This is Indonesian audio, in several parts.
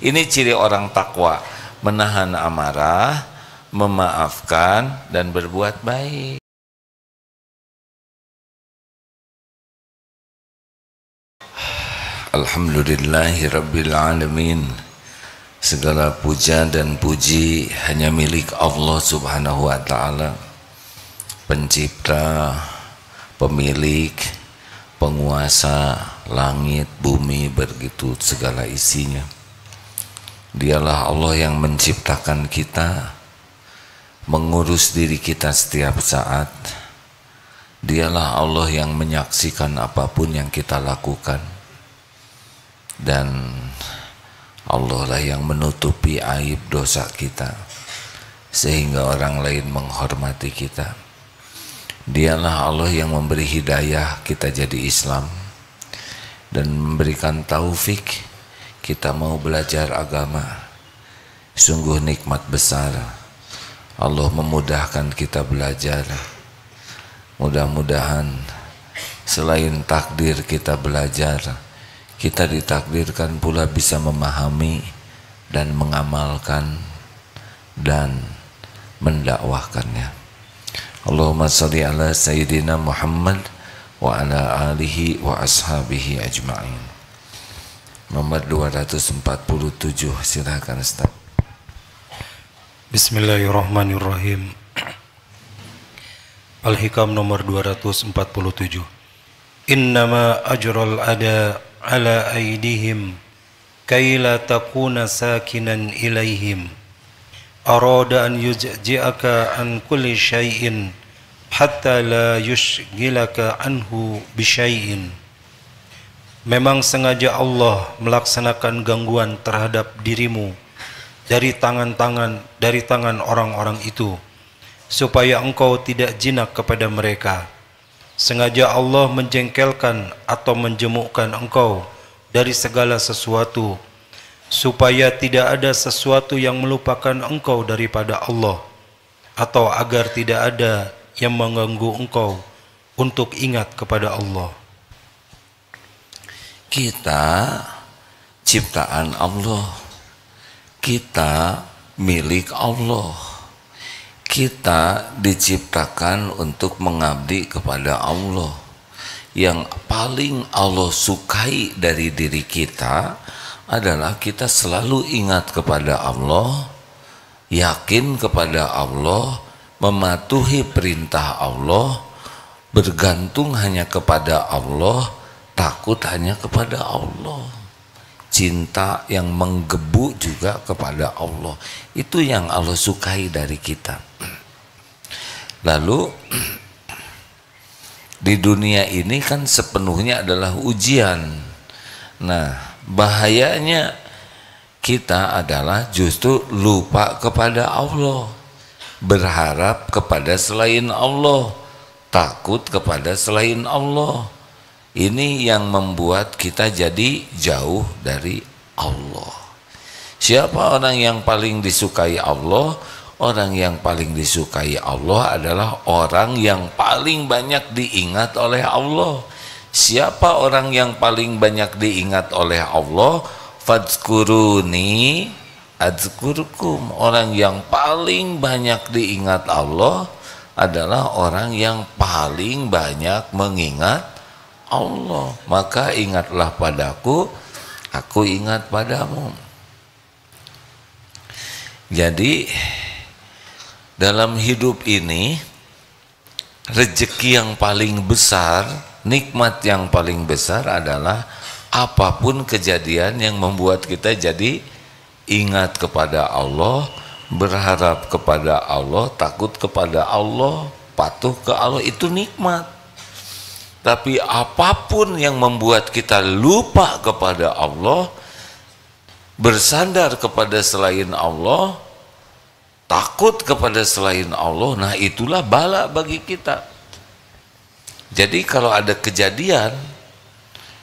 Ini ciri orang takwa, menahan amarah, memaafkan, dan berbuat baik. Alhamdulillahirrabbilalamin. Segala puja dan puji hanya milik Allah subhanahu wa ta'ala, pencipta, pemilik, penguasa langit, bumi, begitu segala isinya. Dialah Allah yang menciptakan kita, mengurus diri kita setiap saat. Dialah Allah yang menyaksikan apapun yang kita lakukan. Dan Allah lah yang menutupi aib dosa kita sehingga orang lain menghormati kita. Dialah Allah yang memberi hidayah kita jadi Islam dan memberikan taufik kita mau belajar agama. Sungguh nikmat besar Allah memudahkan kita belajar. Mudah-mudahan selain takdir kita belajar, kita ditakdirkan pula bisa memahami dan mengamalkan dan mendakwahkannya. Allahumma sholli ala Sayyidina Muhammad wa ala alihi wa ashabihi ajma'in. Nomor 247, silakan Ustaz. Bismillahirrahmanirrahim. Al-Hikam nomor 247. Innama ajral ada ala aydihim kay la takuna sakinan ilaihim arada an yujzi'aka an kulli syai'in hatta la yushghilaka anhu bisyai'in. Memang sengaja Allah melaksanakan gangguan terhadap dirimu dari tangan orang-orang itu supaya engkau tidak jinak kepada mereka. Sengaja Allah menjengkelkan atau menjemukkan engkau dari segala sesuatu supaya tidak ada sesuatu yang melupakan engkau daripada Allah, atau agar tidak ada yang mengganggu engkau untuk ingat kepada Allah. Kita ciptaan Allah, kita milik Allah. Kita diciptakan untuk mengabdi kepada Allah. Yang paling Allah sukai dari diri kita adalah kita selalu ingat kepada Allah, yakin kepada Allah, mematuhi perintah Allah, bergantung hanya kepada Allah, takut hanya kepada Allah, cinta yang menggebu juga kepada Allah. Itu yang Allah sukai dari kita. Lalu di dunia ini kan sepenuhnya adalah ujian. Nah, bahayanya kita adalah justru lupa kepada Allah, berharap kepada selain Allah, takut kepada selain Allah. Ini yang membuat kita jadi jauh dari Allah. Siapa orang yang paling disukai Allah? Orang yang paling disukai Allah adalah orang yang paling banyak diingat oleh Allah. Siapa orang yang paling banyak diingat oleh Allah? Fadzkuruni adzkurkum. Orang yang paling banyak diingat Allah adalah orang yang paling banyak mengingat Allah. Maka ingatlah padaku, aku ingat padamu. Jadi dalam hidup ini, rezeki yang paling besar, nikmat yang paling besar adalah apapun kejadian yang membuat kita jadi ingat kepada Allah, berharap kepada Allah, takut kepada Allah, patuh ke Allah, itu nikmat. Tapi apapun yang membuat kita lupa kepada Allah, bersandar kepada selain Allah, takut kepada selain Allah, nah itulah bala bagi kita. Jadi kalau ada kejadian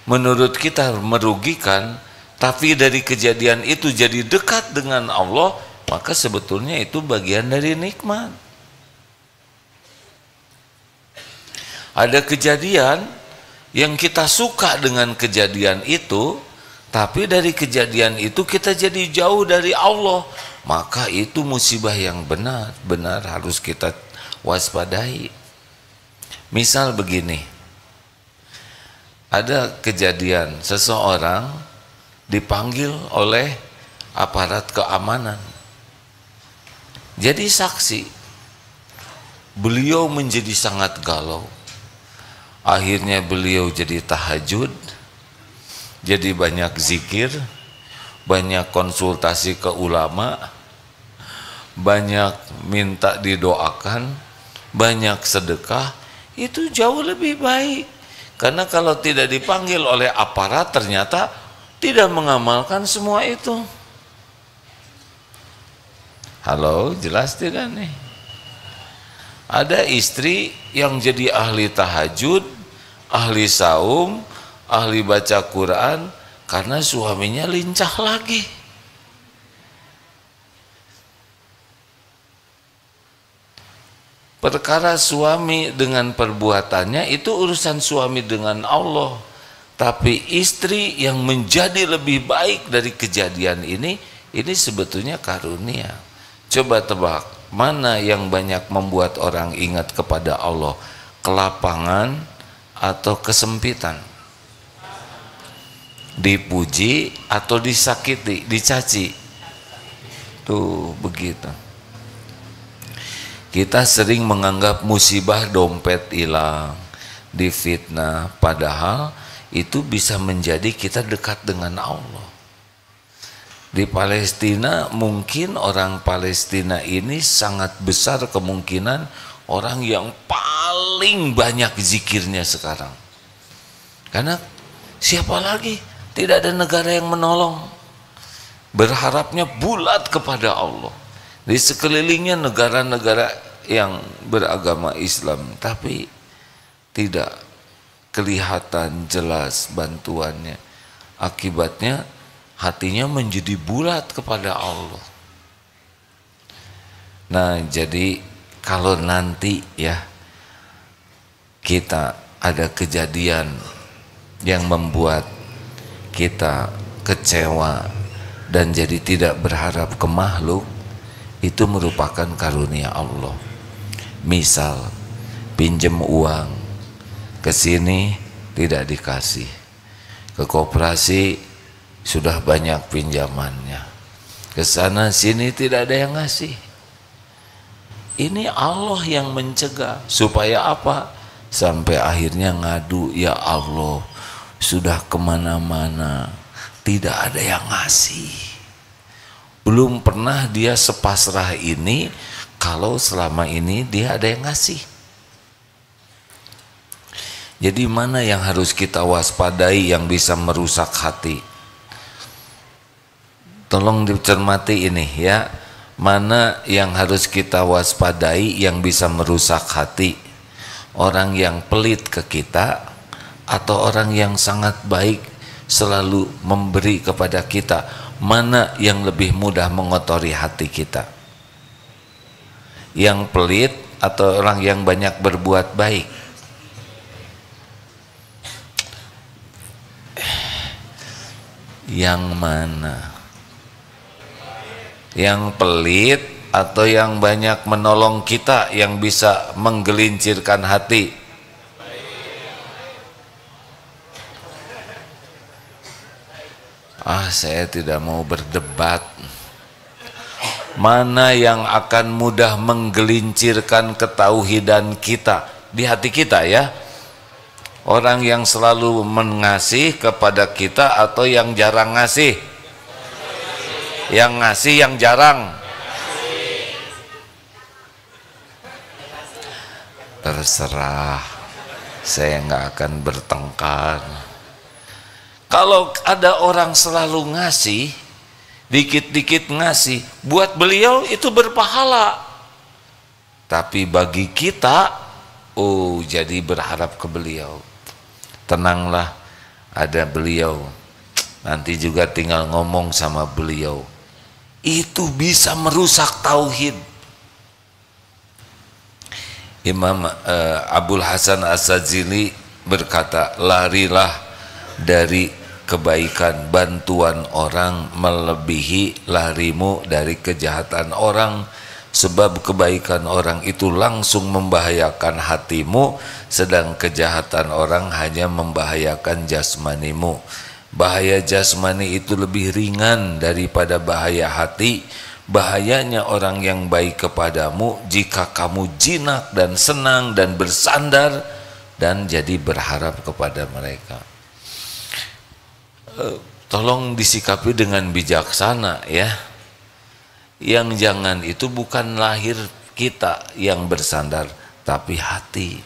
menurut kita merugikan, tapi dari kejadian itu jadi dekat dengan Allah, maka sebetulnya itu bagian dari nikmat. Ada kejadian yang kita suka dengan kejadian itu, Tapi dari kejadian itu kita jadi jauh dari Allah, maka itu musibah yang benar harus kita waspadai. Misal begini, ada kejadian seseorang dipanggil oleh aparat keamanan jadi saksi. Beliau menjadi sangat galau. Akhirnya beliau jadi tahajud, jadi banyak zikir, banyak konsultasi ke ulama, banyak minta didoakan, banyak sedekah. Itu jauh lebih baik. Karena kalau tidak dipanggil oleh aparat ternyata tidak mengamalkan semua itu. Halo, jelas tidak nih? Ada istri yang jadi ahli tahajud, ahli saum, ahli baca Quran, karena suaminya lincah lagi. Perkara suami dengan perbuatannya itu urusan suami dengan Allah. Tapi istri yang menjadi lebih baik dari kejadian ini sebetulnya karunia. Coba tebak, mana yang banyak membuat orang ingat kepada Allah? Kelapangan atau kesempitan? Dipuji atau disakiti, dicaci? Tuh begitu. Kita sering menganggap musibah dompet hilang, difitnah, padahal itu bisa menjadi kita dekat dengan Allah. Di Palestina mungkin orang Palestina ini sangat besar kemungkinan orang yang paling banyak zikirnya sekarang. Karena siapa lagi? Tidak ada negara yang menolong. Berharapnya bulat kepada Allah. Di sekelilingnya negara-negara yang beragama Islam, tapi tidak kelihatan jelas bantuannya. Akibatnya hatinya menjadi bulat kepada Allah. Nah, jadi kalau nanti ya kita ada kejadian yang membuat kita kecewa dan jadi tidak berharap ke makhluk, itu merupakan karunia Allah. Misal pinjam uang ke sini tidak dikasih, ke koperasi sudah banyak pinjamannya, ke sana sini tidak ada yang ngasih. Ini Allah yang mencegah supaya apa? Sampai akhirnya ngadu, ya Allah, sudah kemana-mana tidak ada yang ngasih. Belum pernah dia sepasrah ini kalau selama ini dia ada yang ngasih. Jadi mana yang harus kita waspadai yang bisa merusak hati? Tolong dicermati ini ya. Mana yang harus kita waspadai yang bisa merusak hati? Orang yang pelit ke kita atau orang yang sangat baik selalu memberi kepada kita? Mana yang lebih mudah mengotori hati kita? Yang pelit atau orang yang banyak berbuat baik? Yang mana? Yang pelit atau yang banyak menolong kita yang bisa menggelincirkan hati? Saya tidak mau berdebat. Mana yang akan mudah menggelincirkan ketauhidan kita di hati kita ya? Orang yang selalu mengasih kepada kita atau yang jarang ngasih? Yang ngasih yang jarang. Terserah, saya nggak akan bertengkar. Kalau ada orang selalu ngasih, dikit-dikit ngasih, buat beliau itu berpahala. Tapi bagi kita, jadi berharap ke beliau. Tenanglah, ada beliau. Nanti juga tinggal ngomong sama beliau. Itu bisa merusak tauhid. Imam Abul Hasan As-Sadzili berkata, larilah dari kebaikan, bantuan orang melebihi larimu dari kejahatan orang. Sebab kebaikan orang itu langsung membahayakan hatimu, sedang kejahatan orang hanya membahayakan jasmanimu. Bahaya jasmani itu lebih ringan daripada bahaya hati. Bahayanya orang yang baik kepadamu jika kamu jinak dan senang dan bersandar dan jadi berharap kepada mereka. Tolong disikapi dengan bijaksana ya. Yang jangan itu bukan lahir kita yang bersandar, tapi hati.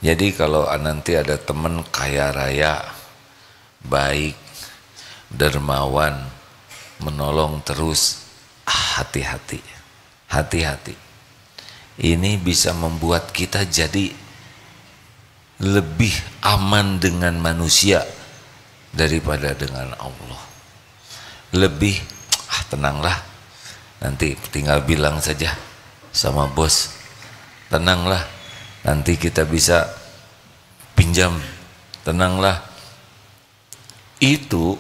Jadi kalau nanti ada teman kaya raya, baik, dermawan, menolong terus, hati-hati, hati-hati. Ini bisa membuat kita jadi lebih aman dengan manusia daripada dengan Allah. Lebih tenanglah, nanti tinggal bilang saja sama bos, tenanglah, nanti kita bisa pinjam, tenanglah. Itu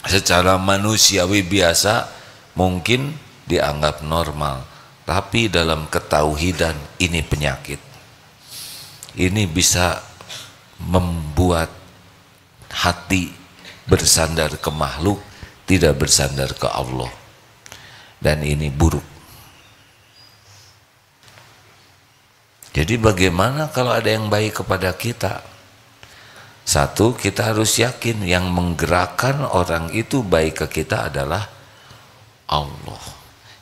secara manusiawi biasa mungkin dianggap normal, tapi dalam ketauhidan ini penyakit. Ini bisa membuat hati bersandar ke makhluk, tidak bersandar ke Allah, dan ini buruk. Jadi bagaimana kalau ada yang baik kepada kita? Satu, kita harus yakin yang menggerakkan orang itu baik ke kita adalah Allah.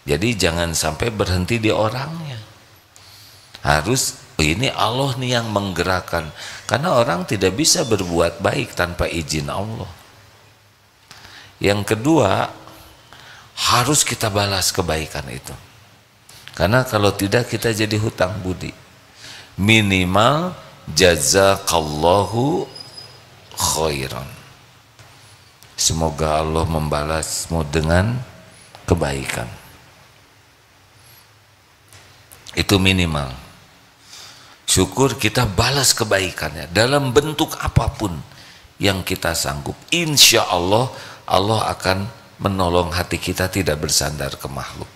Jadi jangan sampai berhenti di orangnya. Harus ini Allah nih yang menggerakkan, karena orang tidak bisa berbuat baik tanpa izin Allah. Yang kedua, harus kita balas kebaikan itu, karena kalau tidak kita jadi hutang budi. Minimal jazakallahu khairan, semoga Allah membalasmu dengan kebaikan. Itu minimal. Syukur kita balas kebaikannya dalam bentuk apapun yang kita sanggup. Insya Allah Allah akan menolong hati kita tidak bersandar ke makhluk.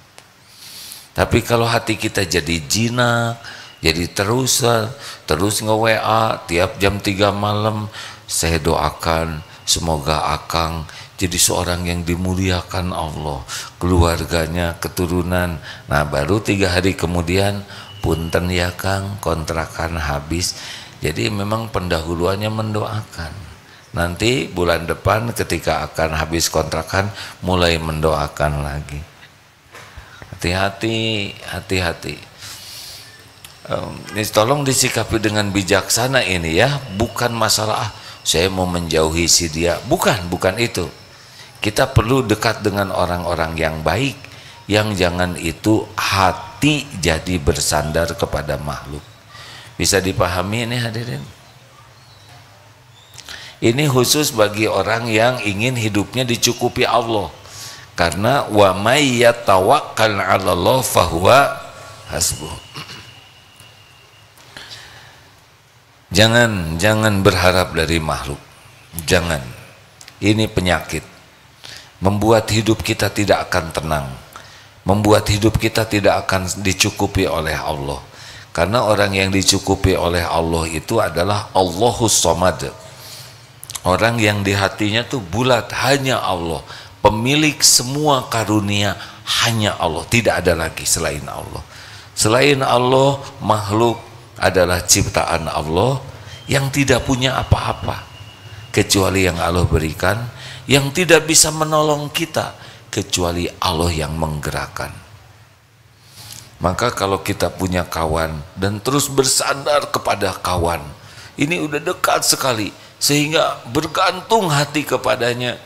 Tapi kalau hati kita jadi jinak, jadi terus nge-WA tiap jam 3 malam, saya doakan semoga Akang jadi seorang yang dimuliakan Allah, keluarganya, keturunan. Nah baru 3 hari kemudian, punten ya Kang, kontrakan habis. Jadi memang pendahuluannya mendoakan. Nanti bulan depan ketika akan habis kontrakan mulai mendoakan lagi. Hati-hati, hati-hati. Ini tolong disikapi dengan bijaksana ini ya. Bukan masalah saya mau menjauhi si dia, bukan itu. Kita perlu dekat dengan orang-orang yang baik, yang jangan itu hati jadi bersandar kepada makhluk. Bisa dipahami ini hadirin? Ini khusus bagi orang yang ingin hidupnya dicukupi Allah. Karena wa may yatawakkal 'ala Allah fahuwa hasbuh. Jangan berharap dari makhluk. Jangan. Ini penyakit. Membuat hidup kita tidak akan tenang. Membuat hidup kita tidak akan dicukupi oleh Allah. Karena orang yang dicukupi oleh Allah itu adalah Allahus Samad. Orang yang di hatinya tuh bulat, hanya Allah. Pemilik semua karunia hanya Allah, tidak ada lagi selain Allah. Selain Allah, makhluk adalah ciptaan Allah yang tidak punya apa-apa kecuali yang Allah berikan, yang tidak bisa menolong kita kecuali Allah yang menggerakkan. Maka kalau kita punya kawan dan terus bersandar kepada kawan, ini udah dekat sekali sehingga bergantung hati kepadanya,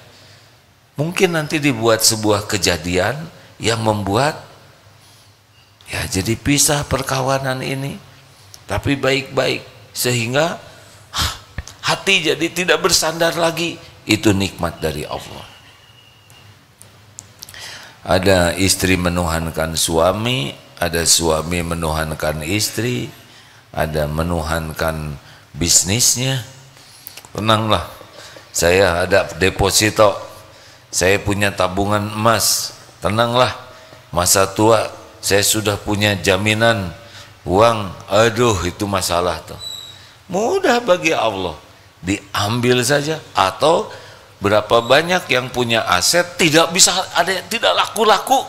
mungkin nanti dibuat sebuah kejadian yang membuat ya jadi pisah perkawanan ini, tapi baik-baik sehingga hati jadi tidak bersandar lagi. Itu nikmat dari Allah. Ada istri menuhankan suami, ada suami menuhankan istri, ada menuhankan bisnisnya. Tenanglah, saya ada deposito, saya punya tabungan emas. Tenanglah, masa tua saya sudah punya jaminan uang. Aduh, itu masalah tuh. Mudah bagi Allah, diambil saja. Atau berapa banyak yang punya aset tidak bisa, ada tidak laku-laku.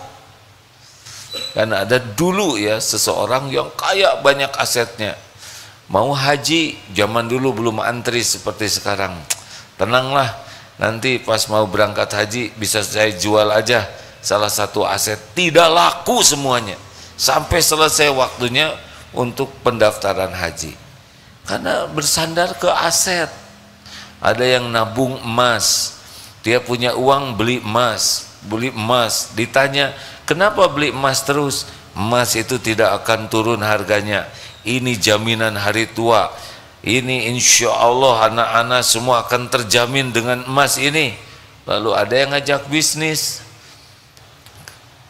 Karena ada dulu ya seseorang yang kaya banyak asetnya, mau haji, zaman dulu belum antri seperti sekarang. Tenanglah, nanti pas mau berangkat haji bisa saya jual aja salah satu aset. Tidak laku semuanya sampai selesai waktunya untuk pendaftaran haji, karena bersandar ke aset. Ada yang nabung emas, dia punya uang beli emas. Ditanya, kenapa beli emas terus? Emas itu tidak akan turun harganya, ini jaminan hari tua, ini insya Allah anak-anak semua akan terjamin dengan emas ini. Lalu ada yang ngajak bisnis,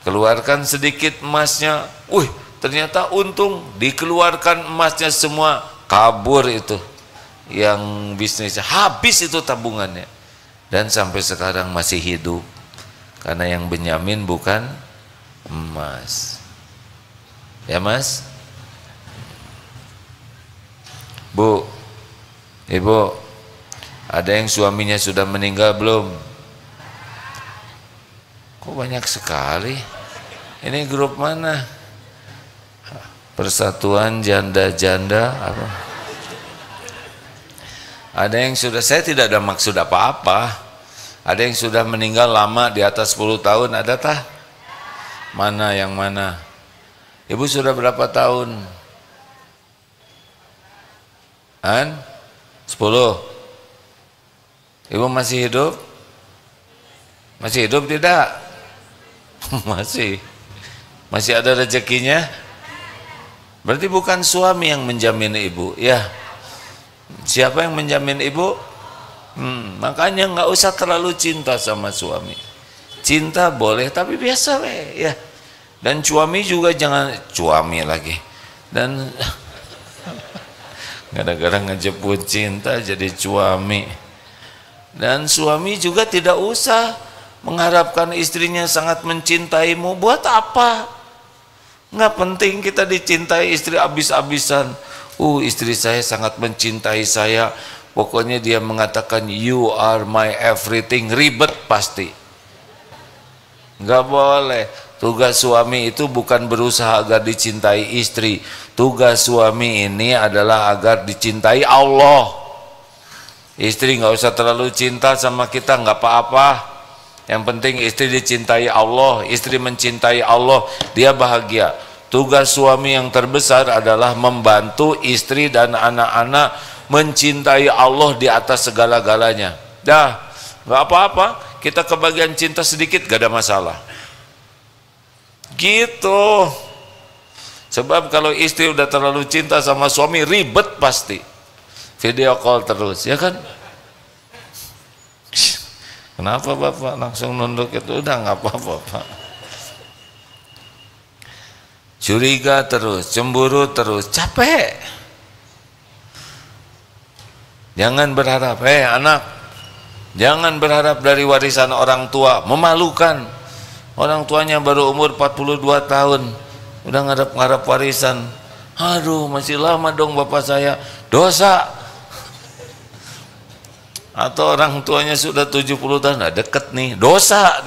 keluarkan sedikit emasnya, ternyata untung, dikeluarkan emasnya semua, kabur itu yang bisnisnya, habis itu tabungannya, dan sampai sekarang masih hidup karena yang menjamin bukan emas. Ya Mas, Bu, Ibu, ada yang suaminya sudah meninggal belum? Kok banyak sekali? Ini grup mana? Persatuan Janda-Janda apa? Ada yang sudah, saya tidak ada maksud apa-apa. Ada yang sudah meninggal lama, di atas 10 tahun, ada tah? Mana yang mana? Ibu sudah berapa tahun? 10. Ibu masih hidup? Masih hidup tidak? Masih ada rezekinya? Berarti bukan suami yang menjamin ibu, ya. Siapa yang menjamin ibu? Makanya nggak usah terlalu cinta sama suami. Cinta boleh, tapi biasa ya. Dan suami juga jangan suami lagi. Dan gara-gara ngejebut cinta jadi suami. Dan suami juga tidak usah mengharapkan istrinya sangat mencintaimu. Buat apa? Nggak penting kita dicintai istri abis-abisan. Istri saya sangat mencintai saya, pokoknya dia mengatakan you are my everything. Ribet pasti. Nggak boleh. Tugas suami itu bukan berusaha agar dicintai istri. Tugas suami ini adalah agar dicintai Allah. Istri nggak usah terlalu cinta sama kita, nggak apa-apa. Yang penting istri dicintai Allah. Istri mencintai Allah, dia bahagia. Tugas suami yang terbesar adalah membantu istri dan anak-anak mencintai Allah di atas segala-galanya. Dah, nggak apa-apa. Kita kebagian cinta sedikit, gak ada masalah. Gitu. Sebab kalau istri udah terlalu cinta sama suami, ribet pasti. Video call terus, ya kan? Kenapa Bapak langsung nunduk itu? Udah nggak apa-apa Pak. Curiga terus, cemburu terus, capek. Jangan berharap, anak, jangan berharap dari warisan orang tua, memalukan. Orang tuanya baru umur 42 tahun, udah ngarep-ngarep warisan. Aduh, masih lama dong bapak saya, dosa. Atau orang tuanya sudah 70 tahun, nah deket nih, dosa.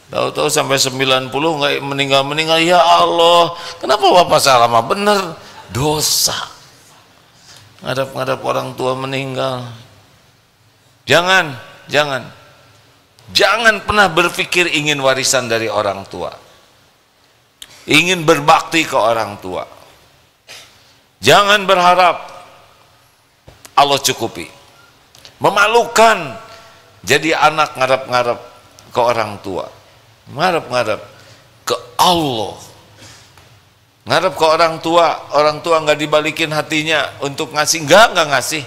Tahu-tahu sampai 90 nggak meninggal, ya Allah, kenapa bapak saya lama? Bener, dosa. Ngadap-ngadap orang tua meninggal. Jangan pernah berpikir ingin warisan dari orang tua, ingin berbakti ke orang tua. Jangan berharap Allah cukupi. Memalukan jadi anak ngarep-ngarep ke orang tua, ngarep-ngarep ke Allah, ngarep ke orang tua nggak dibalikin hatinya untuk ngasih, nggak ngasih.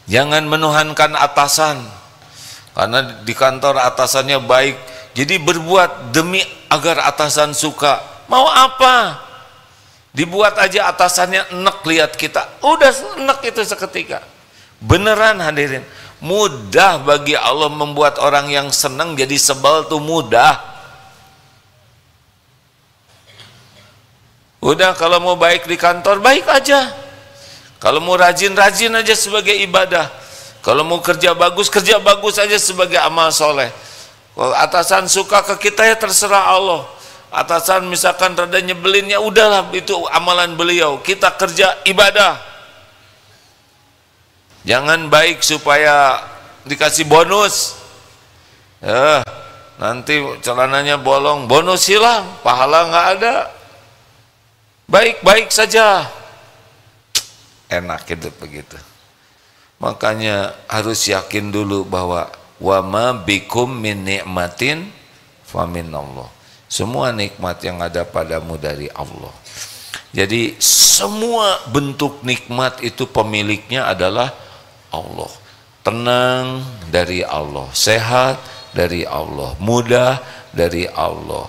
Jangan menuhankan atasan, karena di kantor atasannya baik, jadi berbuat demi agar atasan suka. Mau apa? Dibuat aja atasannya enek lihat kita, udah enek itu seketika. Beneran hadirin, mudah bagi Allah membuat orang yang senang jadi sebel tuh mudah. Udah, kalau mau baik di kantor baik aja, kalau mau rajin-rajin aja sebagai ibadah, kalau mau kerja bagus aja sebagai amal soleh. Kalau atasan suka ke kita ya terserah Allah. Atasan misalkan rada nyebelin, ya udahlah, itu amalan beliau, kita kerja ibadah. Jangan baik supaya dikasih bonus, nanti celananya bolong, bonus hilang, pahala nggak ada. Baik-baik saja, enak itu begitu. Makanya harus yakin dulu bahwa wa ma bikum min ni'matin fa minallah. Semua nikmat yang ada padamu dari Allah. Jadi semua bentuk nikmat itu pemiliknya adalah Allah. Tenang dari Allah, sehat dari Allah, mudah dari Allah,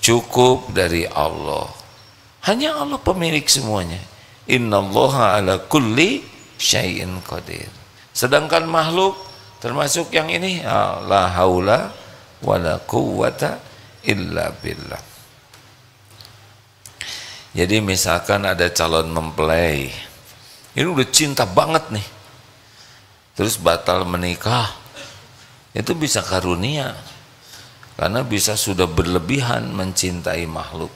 cukup dari Allah. Hanya Allah pemilik semuanya. Innallaha ala kulli syai'in qadir. Sedangkan makhluk termasuk yang ini, la haula wala quwwata illa billah. Jadi misalkan ada calon mempelai, ini udah cinta banget nih, terus batal menikah, itu bisa karunia, karena bisa sudah berlebihan mencintai makhluk.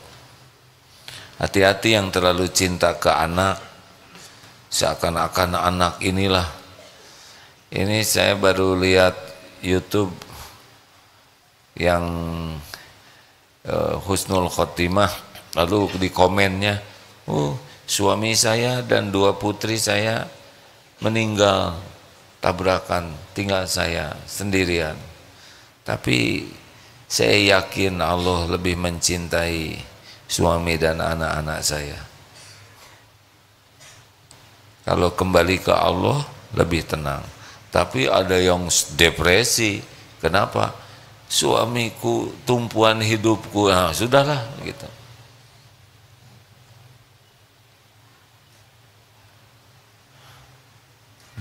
Hati-hati yang terlalu cinta ke anak, seakan-akan anak inilah. Ini saya baru lihat YouTube yang husnul khotimah, lalu di komennya, suami saya dan 2 putri saya meninggal tabrakan, tinggal saya sendirian. Tapi saya yakin Allah lebih mencintai suami dan anak-anak saya. Kalau kembali ke Allah lebih tenang. Tapi ada yang depresi. Kenapa? Suamiku tumpuan hidupku. Nah, sudahlah gitu.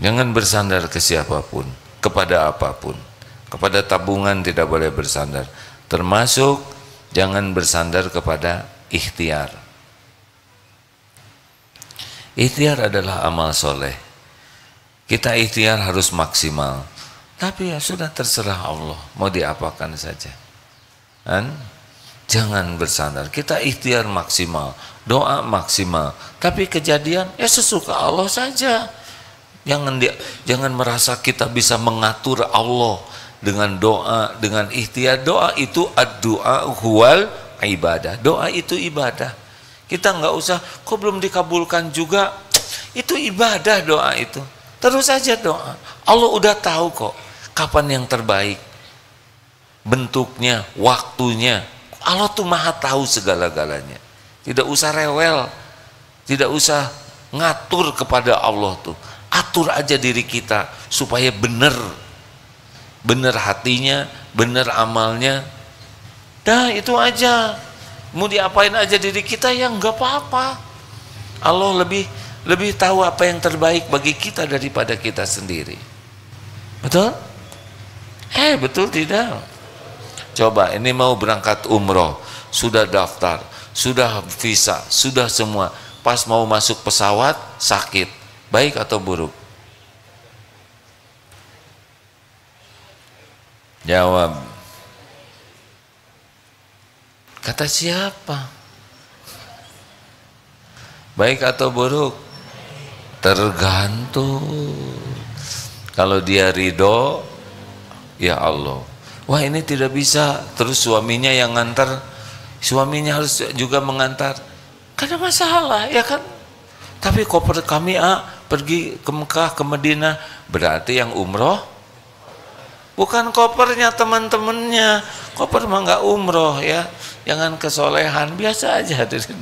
Jangan bersandar ke siapapun, kepada apapun. Kepada tabungan tidak boleh bersandar. Termasuk jangan bersandar kepada ikhtiar. Ikhtiar adalah amal soleh. Kita ikhtiar harus maksimal. Tapi ya sudah, terserah Allah, mau diapakan saja. Kan? Jangan bersandar. Kita ikhtiar maksimal, doa maksimal. Tapi kejadian ya sesuka Allah saja. Jangan merasa kita bisa mengatur Allah dengan doa, dengan ikhtiar. Doa itu ad-du'a huwal ibadah. Doa itu ibadah. Kita nggak usah, kok belum dikabulkan juga. Itu ibadah doa itu. Terus saja doa. Allah udah tahu kok kapan yang terbaik, bentuknya, waktunya. Allah tuh maha tahu segala-galanya. Tidak usah rewel, tidak usah ngatur kepada Allah tuh. Atur aja diri kita supaya benar hatinya, benar amalnya. Dah itu aja. Mau diapain aja diri kita, ya nggak apa-apa. Allah lebih tahu apa yang terbaik bagi kita daripada kita sendiri. Betul? Betul tidak? Coba ini mau berangkat umroh, sudah daftar, sudah visa, sudah semua. Pas mau masuk pesawat sakit, baik atau buruk? Jawab. Kata siapa? Baik atau buruk? Tergantung. Kalau dia ridho, ya Allah. Wah ini tidak bisa. Terus suaminya yang ngantar, suaminya harus juga mengantar. Karena masalah, ya kan? Tapi koper kami pergi ke Mekah, ke Madinah, berarti yang umroh bukan kopernya teman-temannya. Koper mah nggak umroh ya. Jangan kesolehan, biasa aja hadirin.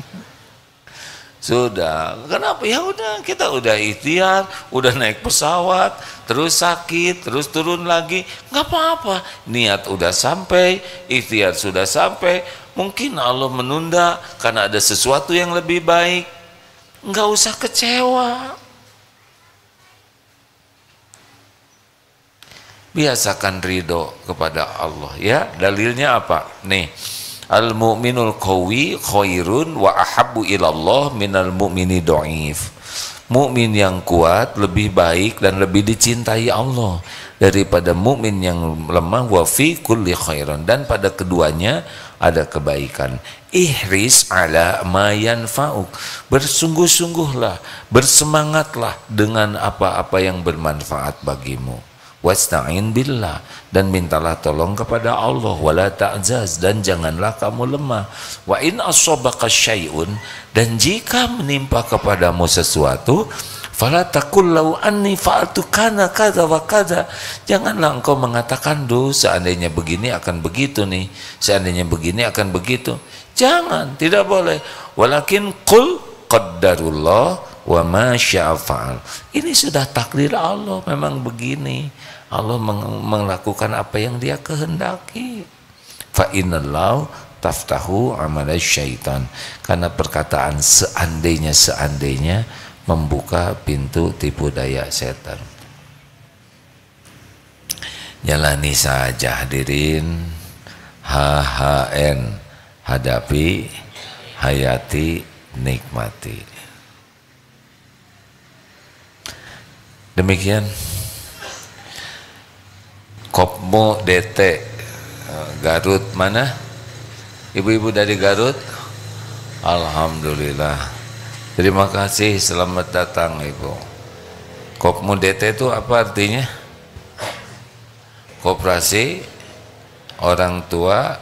Sudah, kenapa? Ya udah, kita udah ikhtiar, udah naik pesawat, terus sakit, terus turun lagi, nggak apa-apa. Niat udah sampai, ikhtiar sudah sampai, Mungkin Allah menunda karena ada sesuatu yang lebih baik. Nggak usah kecewa. Biasakan ridho kepada Allah ya. Dalilnya apa? Nih, al-mu'minul qawi khairun wa ahabbu ilallah minal mu'mini dhaif. Mukmin yang kuat lebih baik dan lebih dicintai Allah daripada mukmin yang lemah. Wa fi kulli khairan, dan pada keduanya ada kebaikan. Ihris ala ma yanfa'uk, bersungguh-sungguhlah, bersemangatlah dengan apa-apa yang bermanfaat bagimu. Wasta'in billah, dan mintalah tolong kepada Allah. Wala ta'jaz, dan janganlah kamu lemah. Wa in asobaka syai'un, dan jika menimpa kepadamu sesuatu, fala taqul law anni fa'altu kana kadza wa kadza, janganlah engkau mengatakan, duh seandainya begini akan begitu nih, seandainya begini akan begitu. Jangan, tidak boleh. Walakin qul qaddarullah wa ma syaa fa'al. Ini sudah takdir Allah, memang begini. Allah melakukan apa yang Dia kehendaki. Fa innallahu taftahu amalai syaitan, karena perkataan seandainya membuka pintu tipu daya setan. Jalani saja hadirin, HHN, hadapi, hayati, nikmati. Demikian Kopmo DT Garut, mana? Ibu-ibu dari Garut? Alhamdulillah. Terima kasih, selamat datang Ibu. Kopmo DT itu apa artinya? Koperasi Orang Tua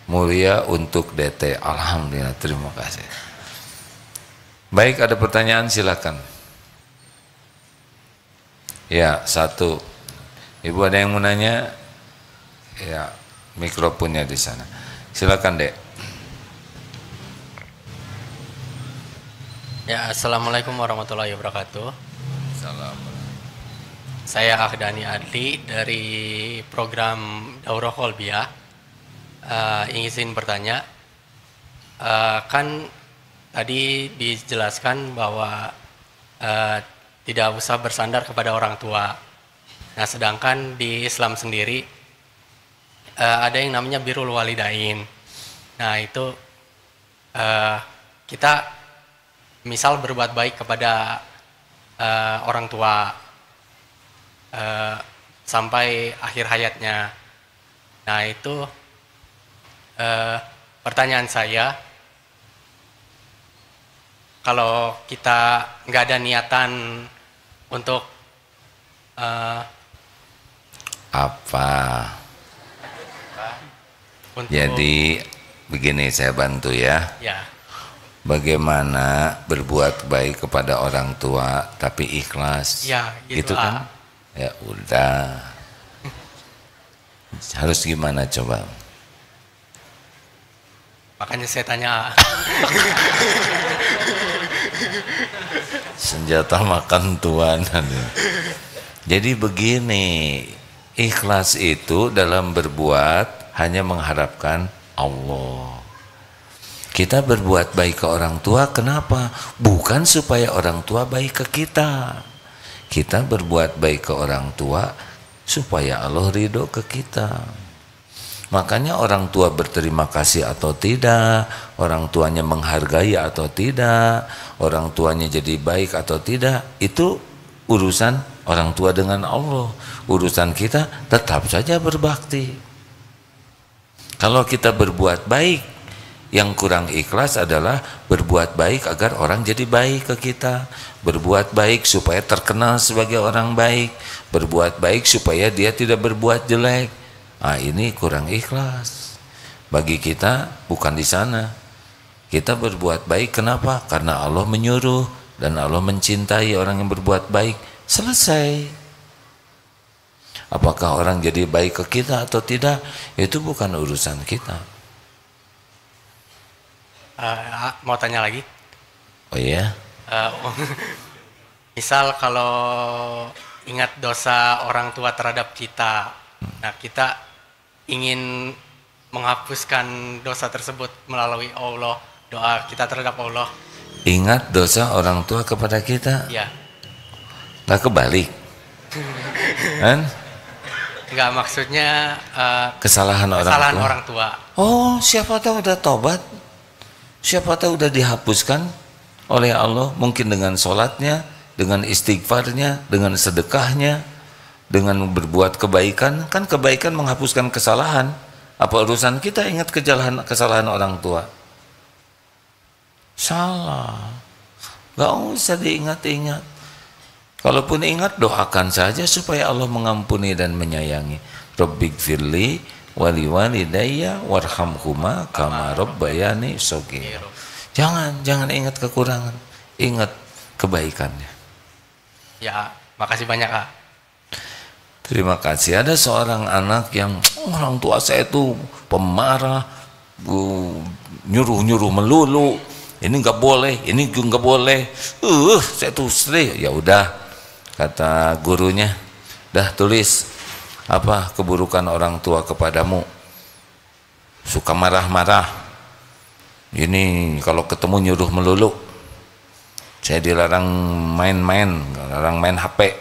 Mulia untuk DT. Alhamdulillah, terima kasih. Baik, ada pertanyaan silakan. Ya, satu. Ibu ada yang mau nanya? Ya, mikrofonnya di sana. Silakan, Dek. Ya, assalamualaikum warahmatullahi wabarakatuh. Salam. Saya Ahdani Adli dari program Daurah Kolbia. Ingin bertanya, kan tadi dijelaskan bahwa tidak usah bersandar kepada orang tua. Nah, sedangkan di Islam sendiri ada yang namanya birrul walidain. Nah, itu kita misal berbuat baik kepada orang tua sampai akhir hayatnya. Nah, itu pertanyaan saya, kalau kita nggak ada niatan untuk apa? Untuk, jadi begini, saya bantu ya. Ya. Bagaimana berbuat baik kepada orang tua tapi ikhlas? Ya, gitu kan? Ya udah. Harus gimana coba? Makanya saya tanya. Senjata makan tuan. Jadi begini, ikhlas itu dalam berbuat hanya mengharapkan Allah. Kita berbuat baik ke orang tua, kenapa? Bukan supaya orang tua baik ke kita. Kita berbuat baik ke orang tua supaya Allah ridho ke kita. Makanya orang tua berterima kasih atau tidak, orang tuanya menghargai atau tidak, orang tuanya jadi baik atau tidak, itu urusan orang tua dengan Allah. Urusan kita tetap saja berbakti. Kalau kita berbuat baik, yang kurang ikhlas adalah berbuat baik agar orang jadi baik ke kita, berbuat baik supaya terkenal sebagai orang baik, berbuat baik supaya dia tidak berbuat jelek. Nah, ini kurang ikhlas. Bagi kita bukan di sana. Kita berbuat baik kenapa? Karena Allah menyuruh dan Allah mencintai orang yang berbuat baik. Selesai. Apakah orang jadi baik ke kita atau tidak, itu bukan urusan kita. Mau tanya lagi? Oh iya? Misal kalau ingat dosa orang tua terhadap kita, nah kita ingin menghapuskan dosa tersebut melalui Allah, doa kita terhadap Allah. Ingat dosa orang tua kepada kita, Ya, nggak kebalik, kan? nggak maksudnya Kesalahan kesalahan orang tua. orang tua. Oh, siapa tahu udah tobat, siapa tahu udah dihapuskan oleh Allah, mungkin dengan sholatnya, dengan istighfarnya, dengan sedekahnya, dengan berbuat kebaikan. Kan kebaikan menghapuskan kesalahan. Apa urusan kita ingat kesalahan orang tua? Salah, gak usah diingat-ingat. Kalaupun ingat, doakan saja supaya Allah mengampuni dan menyayangi. Rabbighfirli wali walidayya warhamhuma kama rabbayani shaghira. Jangan ingat kekurangan, ingat kebaikannya. Ya, makasih banyak Kak. Terima kasih. Ada seorang anak yang orang tua saya itu pemarah, nyuruh melulu. Ini nggak boleh, ini nggak boleh. Saya tuh sering. Ya udah, kata gurunya, dah tulis apa keburukan orang tua kepadamu. Suka marah-marah. Ini kalau ketemu nyuruh melulu. Saya dilarang main-main, larang main HP.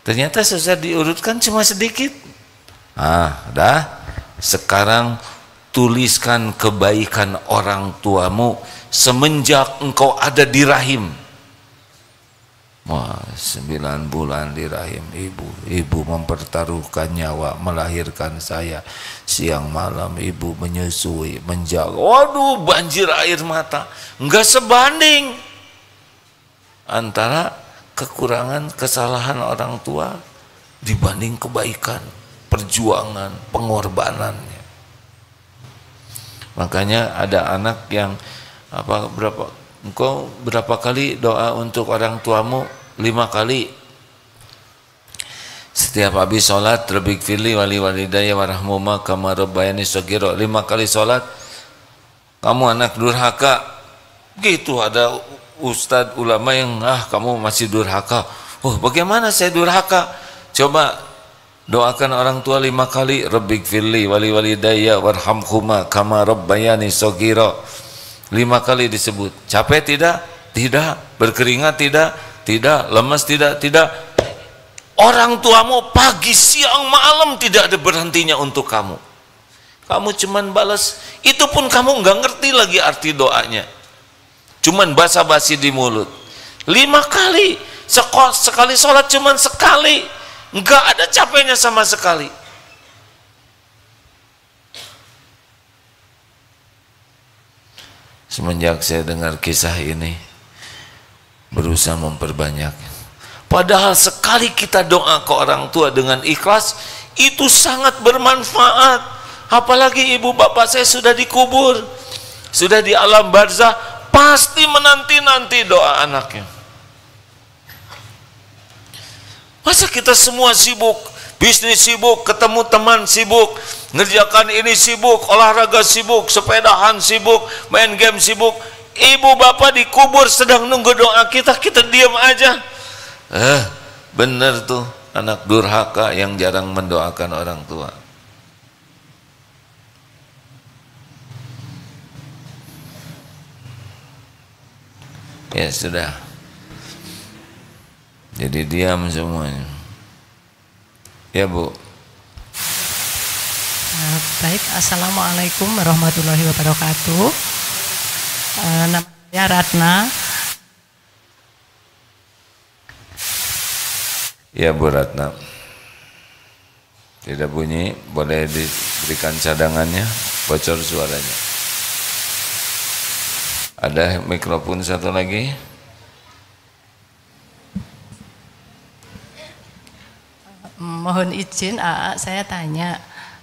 Ternyata susah diurutkan cuma sedikit. Dah. Sekarang tuliskan kebaikan orang tuamu semenjak engkau ada di rahim. Wah, 9 bulan di rahim ibu. Ibu mempertaruhkan nyawa melahirkan saya. Siang malam ibu menyusui, menjaga. Waduh, banjir air mata. Enggak sebanding antara kekurangan, kesalahan orang tua dibanding kebaikan, perjuangan, pengorbanannya. Makanya ada anak yang engkau berapa kali doa untuk orang tuamu? 5 kali. Setiap habis sholat, Rabbighfirli wali walidayya warhamhuma kama rabbayani shaghira. 5 kali sholat. Kamu anak durhaka. Gitu ada ustadz ulama yang kamu masih durhaka. Oh, bagaimana saya durhaka? Coba doakan orang tua 5 kali, Rabbighfirli wali walidayya warhamhuma kama rabbayani shaghira. 5 kali disebut. Capek tidak? Tidak. Berkeringat tidak? Tidak. Lemas tidak? Tidak. Orang tuamu pagi, siang, malam tidak ada berhentinya untuk kamu. Kamu cuman balas. Itu pun kamu nggak ngerti lagi arti doanya. Cuman basa-basi di mulut. 5 kali. Sekali sholat cuman sekali. Nggak ada capeknya sama sekali. Semenjak saya dengar kisah ini, berusaha memperbanyak. Padahal sekali kita doa ke orang tua dengan ikhlas, itu sangat bermanfaat. Apalagi ibu bapak saya sudah dikubur, sudah di alam barzah, pasti menanti-nanti doa anaknya. Masa kita semua sibuk, bisnis sibuk, ketemu teman sibuk, ngerjakan ini sibuk, olahraga sibuk, sepedahan sibuk, main game sibuk. Ibu bapak dikubur sedang nunggu doa kita, kita diam aja. Bener tuh anak durhaka yang jarang mendoakan orang tua. Ya sudah, jadi diam semuanya. Ya Bu. Baik, assalamualaikum warahmatullahi wabarakatuh. Nama saya Ratna. Ya Bu Ratna. Tidak bunyi, boleh diberikan cadangannya, bocor suaranya. Ada mikrofon satu lagi. Mohon izin, saya tanya,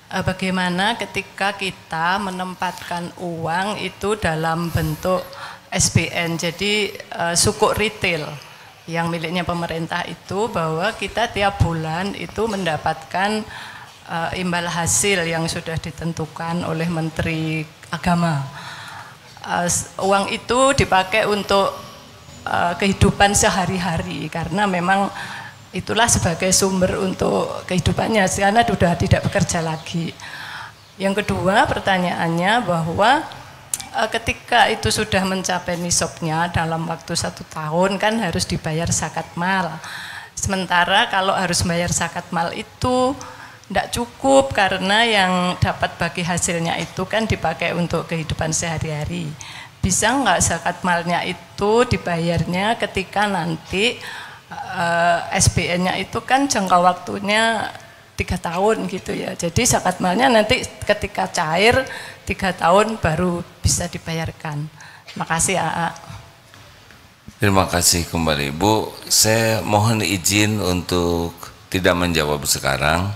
bagaimana ketika kita menempatkan uang itu dalam bentuk SBN, jadi sukuk retail yang miliknya pemerintah itu, bahwa kita tiap bulan itu mendapatkan imbal hasil yang sudah ditentukan oleh Menteri Agama. Uang itu dipakai untuk kehidupan sehari-hari karena memang itulah sebagai sumber untuk kehidupannya karena sudah tidak bekerja lagi. Yang kedua pertanyaannya bahwa ketika itu sudah mencapai nisabnya dalam waktu 1 tahun kan harus dibayar zakat mal. Sementara kalau harus bayar zakat mal itu tidak cukup karena yang dapat bagi hasilnya itu kan dipakai untuk kehidupan sehari-hari. Bisa nggak zakat malnya itu dibayarnya ketika nanti SBN-nya itu kan jangka waktunya 3 tahun gitu ya. Jadi zakat malnya nanti ketika cair 3 tahun baru bisa dibayarkan. Makasih AA. Terima kasih kembali Bu. Saya mohon izin untuk tidak menjawab sekarang.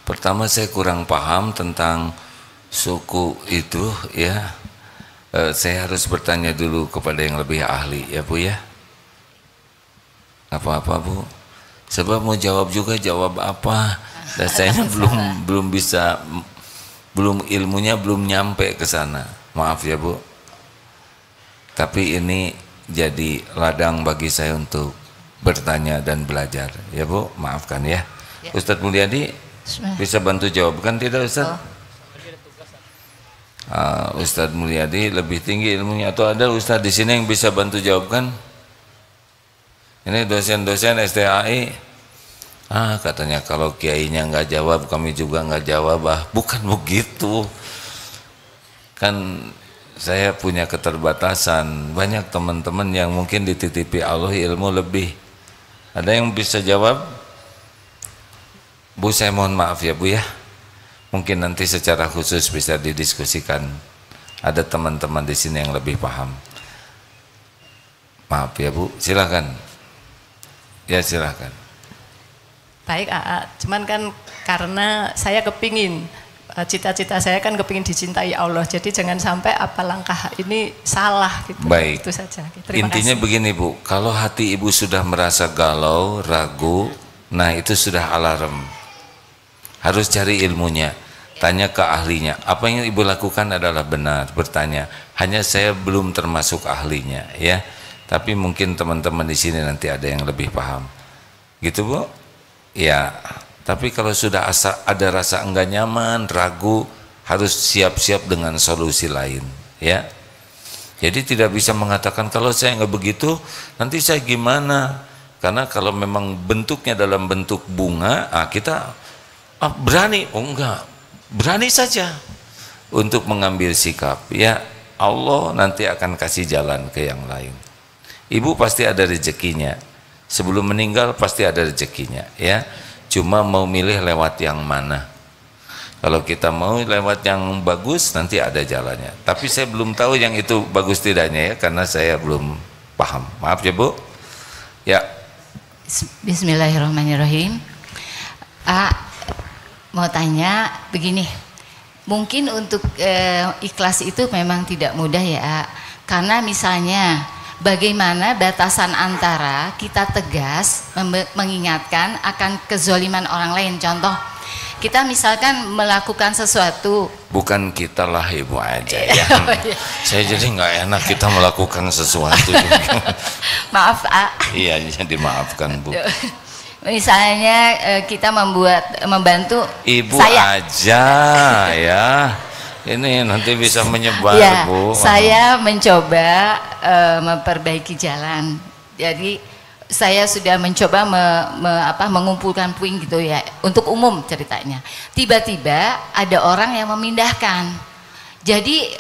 Pertama saya kurang paham tentang suku itu ya. Saya harus bertanya dulu kepada yang lebih ahli ya Bu ya. Apa-apa Bu. Sebab mau jawab juga jawab apa. Dan saya belum bisa, ilmunya belum nyampe ke sana. Maaf ya Bu. Tapi ini jadi ladang bagi saya untuk bertanya dan belajar. Ya Bu, maafkan ya. Ustadz Mulyadi bisa bantu jawabkan tidak Ustadz? Ustadz Mulyadi lebih tinggi ilmunya, atau ada Ustadz di sini yang bisa bantu jawabkan? Ini dosen-dosen STAI. Katanya kalau kiainya nggak jawab kami juga nggak jawab. Bukan begitu, kan saya punya keterbatasan. Banyak teman-teman yang mungkin dititipi Allah ilmu lebih. Ada yang bisa jawab? Bu, saya mohon maaf ya Bu ya, mungkin nanti secara khusus bisa didiskusikan. Ada teman-teman di sini yang lebih paham. Maaf ya Bu, silakan. Ya silakan. Baik AA, cuman kan karena saya kepingin, cita-cita saya kan kepingin dicintai Allah, jadi jangan sampai apa langkah ini salah gitu. Baik. Itu saja. Terima Intinya kasih. begini Bu, kalau hati Ibu sudah merasa galau, ragu, nah itu sudah alarm. Harus cari ilmunya, tanya ke ahlinya. Apa yang Ibu lakukan adalah benar, bertanya. Hanya saya belum termasuk ahlinya ya. Tapi mungkin teman-teman di sini nanti ada yang lebih paham. Gitu Bu? Ya, tapi kalau sudah ada rasa enggak nyaman, ragu, harus siap-siap dengan solusi lain, ya. Jadi tidak bisa mengatakan kalau saya enggak begitu, nanti saya gimana? Karena kalau memang bentuknya dalam bentuk bunga, kita berani, enggak, berani saja untuk mengambil sikap. Ya, Allah nanti akan kasih jalan ke yang lain. Ibu pasti ada rezekinya. Sebelum meninggal pasti ada rezekinya ya. Cuma mau milih lewat yang mana. Kalau kita mau lewat yang bagus nanti ada jalannya. Tapi saya belum tahu yang itu bagus tidaknya ya, karena saya belum paham. Maaf ya Bu. Ya. Bismillahirrahmanirrahim. Mau tanya begini. Mungkin untuk ikhlas itu memang tidak mudah ya. Karena misalnya bagaimana batasan antara kita tegas mengingatkan akan kezoliman orang lain. Contoh, kita misalkan melakukan sesuatu. Bukan kita lah Ibu aja ya. Saya jadi nggak enak kita melakukan sesuatu juga. Maaf Iya, dimaafkan Bu. Misalnya kita membantu Ibu saya. aja ya. Ini nanti bisa menyebar Ya, Bu. saya mencoba memperbaiki jalan. Jadi saya sudah mencoba mengumpulkan puing gitu ya, untuk umum ceritanya. Tiba-tiba ada orang yang memindahkan. Jadi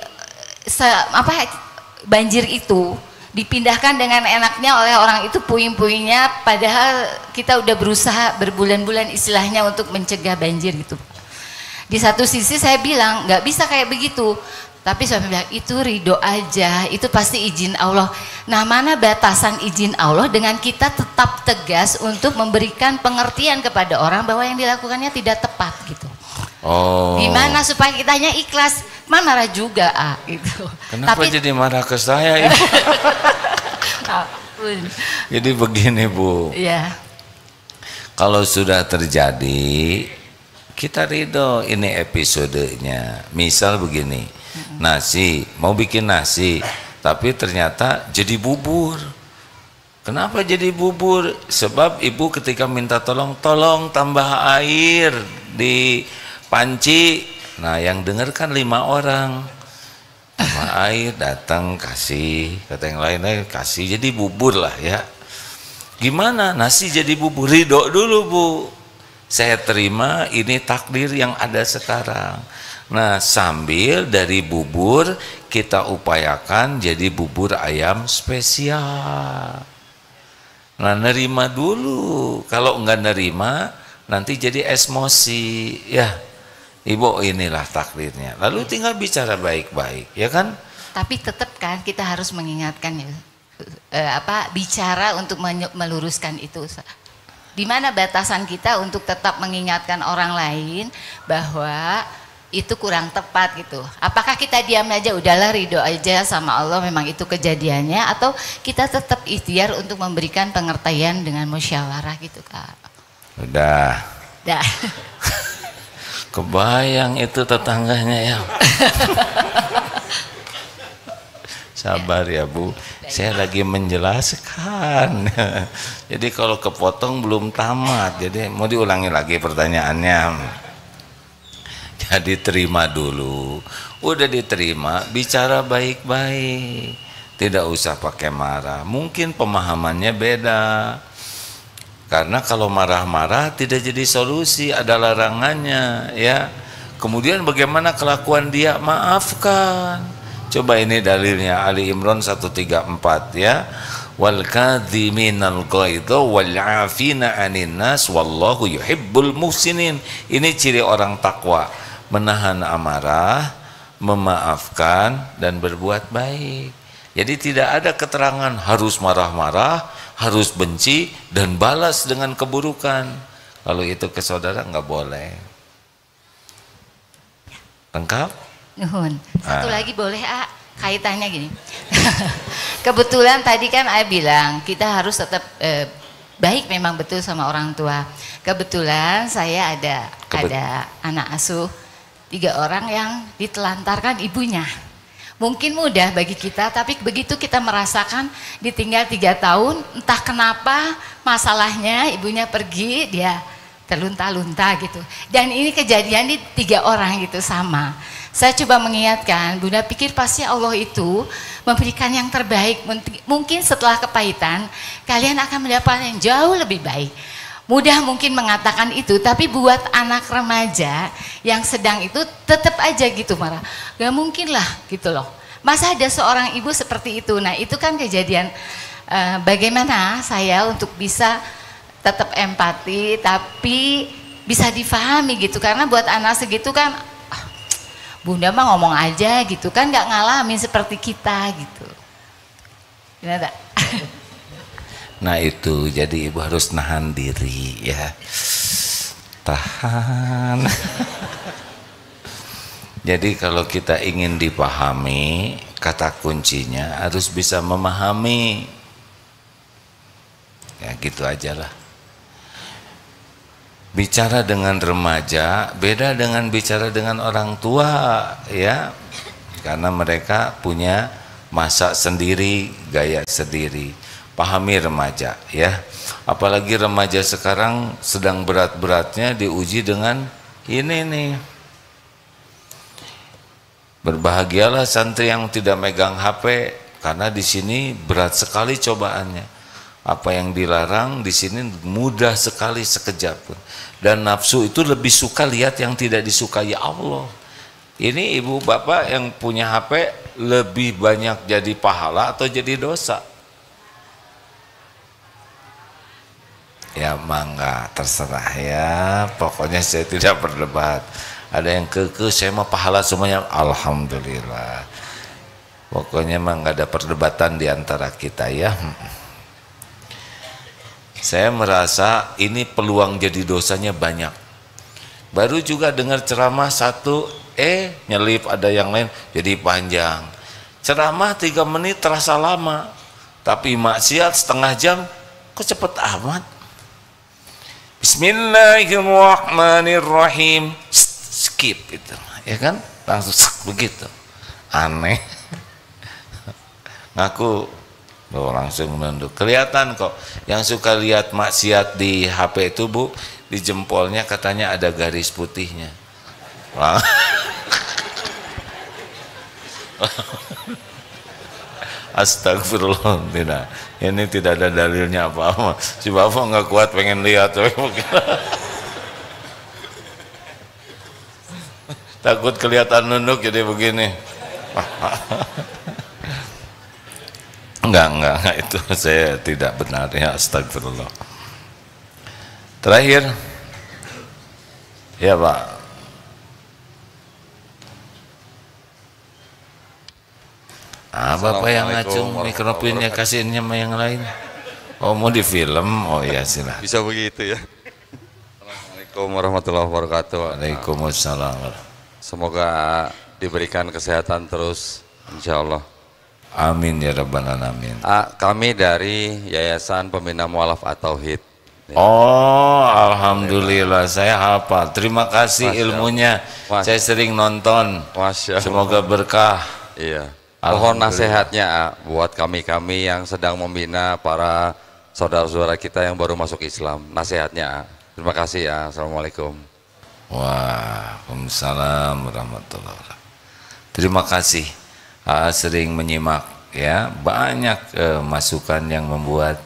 banjir itu dipindahkan dengan enaknya oleh orang itu puing-puingnya, padahal kita udah berusaha berbulan-bulan istilahnya untuk mencegah banjir gitu. Di satu sisi saya bilang nggak bisa kayak begitu, tapi saya bilang itu ridho aja, itu pasti izin Allah. Nah, mana batasan izin Allah dengan kita tetap tegas untuk memberikan pengertian kepada orang bahwa yang dilakukannya tidak tepat gitu. Oh. Gimana supaya kitanya ikhlas? Marah juga gitu. Kenapa tapi, jadi marah ke saya Ibu? Jadi begini Bu. Ya. Kalau sudah terjadi, kita ridho, ini episodenya. Misal begini, nasi, mau bikin nasi, tapi ternyata jadi bubur. Kenapa jadi bubur? Sebab Ibu ketika minta tolong tambah air di panci, Nah yang dengar kan 5 orang. Sama air datang kasih, kata yang lain kasih, jadi bubur lah ya. Gimana nasi jadi bubur? Ridho dulu Bu, saya terima ini takdir yang ada sekarang. Nah sambil dari bubur kita upayakan jadi bubur ayam spesial. Nah nerima dulu, kalau enggak nerima nanti jadi emosi ya. Ibu inilah takdirnya. Lalu tinggal bicara baik-baik, ya kan? Tapi tetap kan kita harus mengingatkan ya, bicara untuk meluruskan itu. Di mana batasan kita untuk tetap mengingatkan orang lain bahwa itu kurang tepat gitu. Apakah kita diam aja, udahlah ridho aja sama Allah, memang itu kejadiannya, atau kita tetap ikhtiar untuk memberikan pengertian dengan musyawarah gitu Kak? Udah. Kebayang itu tetangganya ya. Sabar ya Bu, saya lagi menjelaskan. Jadi kalau kepotong belum tamat, jadi mau diulangi lagi pertanyaannya. Jadi terima dulu, udah diterima bicara baik-baik, tidak usah pakai marah. Mungkin pemahamannya beda. Karena kalau marah-marah tidak jadi solusi, ada larangannya ya. Kemudian bagaimana kelakuan dia? Maafkan. Coba ini dalilnya Ali Imran 134 ya. Wal kadhiminal ghaidha wal 'afina 'anil nas wallahu yuhibbul muhsinin. Ini ciri orang takwa, menahan amarah, memaafkan dan berbuat baik. Jadi tidak ada keterangan harus marah-marah, harus benci dan balas dengan keburukan. Kalau itu ke saudara nggak boleh. Lengkap? Nuhun. Satu lagi boleh kaitannya gini. Kebetulan tadi kan bilang kita harus tetap baik, memang betul sama orang tua. Kebetulan saya ada anak asuh 3 orang yang ditelantarkan ibunya. Mungkin mudah bagi kita, tapi begitu kita merasakan ditinggal 3 tahun, entah kenapa masalahnya ibunya pergi, dia terlunta-lunta gitu. Dan ini kejadian di 3 orang gitu sama. Saya coba mengingatkan, Bunda pikir pasti Allah itu memberikan yang terbaik. Mungkin setelah kepahitan, kalian akan mendapatkan yang jauh lebih baik. Mudah mungkin mengatakan itu, tapi buat anak remaja yang sedang itu tetap aja gitu marah. Gak mungkin lah gitu loh. Masa ada seorang ibu seperti itu? Nah itu kan kejadian bagaimana saya untuk bisa tetap empati tapi bisa difahami gitu. Karena buat anak segitu kan, Bunda mah ngomong aja gitu kan, gak ngalamin seperti kita gitu. Gimana tak? Nah itu, jadi ibu harus nahan diri ya, tahan. Jadi kalau kita ingin dipahami, kata kuncinya harus bisa memahami. Ya gitu aja lah. Bicara dengan remaja beda dengan bicara dengan orang tua ya, karena mereka punya masa sendiri, gaya sendiri. Pahami remaja ya, apalagi remaja sekarang sedang berat-beratnya diuji dengan ini nih. Berbahagialah santri yang tidak megang HP, karena di sini berat sekali cobaannya. Apa yang dilarang di sini mudah sekali sekejap pun. Dan nafsu itu lebih suka lihat yang tidak disukai Allah. Ini ibu bapak yang punya HP lebih banyak jadi pahala atau jadi dosa? Ya mangga, terserah ya, pokoknya saya tidak berdebat. Ada yang kekeh saya mah pahala semuanya, alhamdulillah. Pokoknya mah nggak ada perdebatan di antara kita ya. Saya merasa ini peluang jadi dosanya banyak. Baru juga dengar ceramah satu, nyelip ada yang lain jadi panjang. Ceramah 3 menit terasa lama, tapi maksiat setengah jam kok cepet amat. Bismillahirrahmanirrahim, skip itu ya kan, langsung begitu, aneh. Ngaku langsung menunduk. Kelihatan kok yang suka lihat maksiat di HP itu Bu, di jempolnya katanya ada garis putihnya. Astagfirullah, tidak. Ini tidak ada dalilnya apa-apa. Si Bapak nggak kuat pengen lihat. Takut kelihatan nunduk jadi begini. Enggak, itu saya tidak benar ya, astagfirullah. Terakhir, ya Pak. Bapak yang ngacung mikrofonnya kasihinnya sama yang lain. Oh mau di film? Oh iya silahkan. Bisa begitu ya. Assalamualaikum warahmatullahi wabarakatuh. Waalaikumsalam. Semoga diberikan kesehatan terus, insya Allah. Amin ya rabbal alamin. Kami dari Yayasan Pembina Mu'alaf At-Tauhid. Ya. Oh alhamdulillah saya hafal. Terima kasih Masya ilmunya. Saya sering nonton. Masya Allah. Semoga berkah. Iya. Mohon nasihatnya buat kami-kami yang sedang membina para saudara-saudara kita yang baru masuk Islam. Nasihatnya. Terima kasih ya. Assalamualaikum. Waalaikumsalam warahmatullahi wabarakatuh. Terima kasih. Sering menyimak ya, banyak masukan yang membuat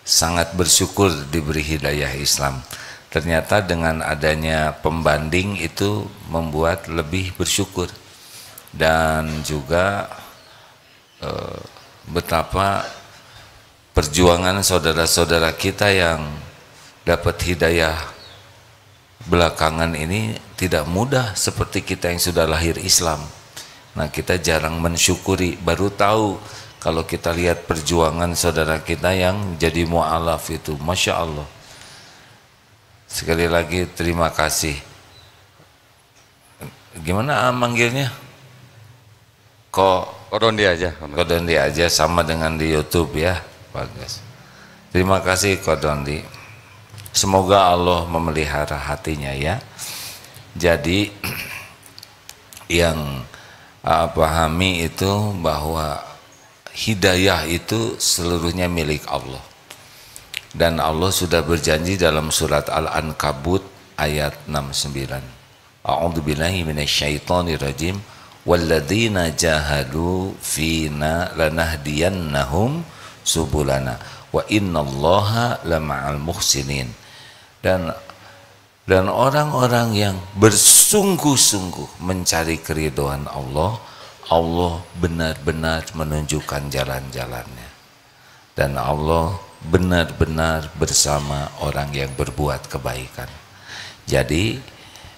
sangat bersyukur diberi hidayah Islam. Ternyata dengan adanya pembanding itu membuat lebih bersyukur, dan juga betapa perjuangan saudara-saudara kita yang dapat hidayah belakangan ini tidak mudah seperti kita yang sudah lahir Islam. Nah kita jarang mensyukuri, baru tahu kalau kita lihat perjuangan saudara kita yang jadi mu'alaf itu. Masya Allah. Sekali lagi terima kasih. Gimana manggilnya? Kodondi aja. Kodondi aja, sama dengan di YouTube ya. Bagus. Terima kasih Kodondi. Semoga Allah memelihara hatinya ya. Jadi yang pahami itu bahwa hidayah itu seluruhnya milik Allah. Dan Allah sudah berjanji dalam surat Al-Ankabut ayat 69. A'udzubillahi minasyaitonirrajim. Walladzina jahadu fina lanahdiyannahum subulana wa innallaha lama'al muhsinin. Dan orang-orang yang bersungguh-sungguh mencari keridhaan Allah, Allah benar-benar menunjukkan jalan-jalannya. Dan Allah benar-benar bersama orang yang berbuat kebaikan. Jadi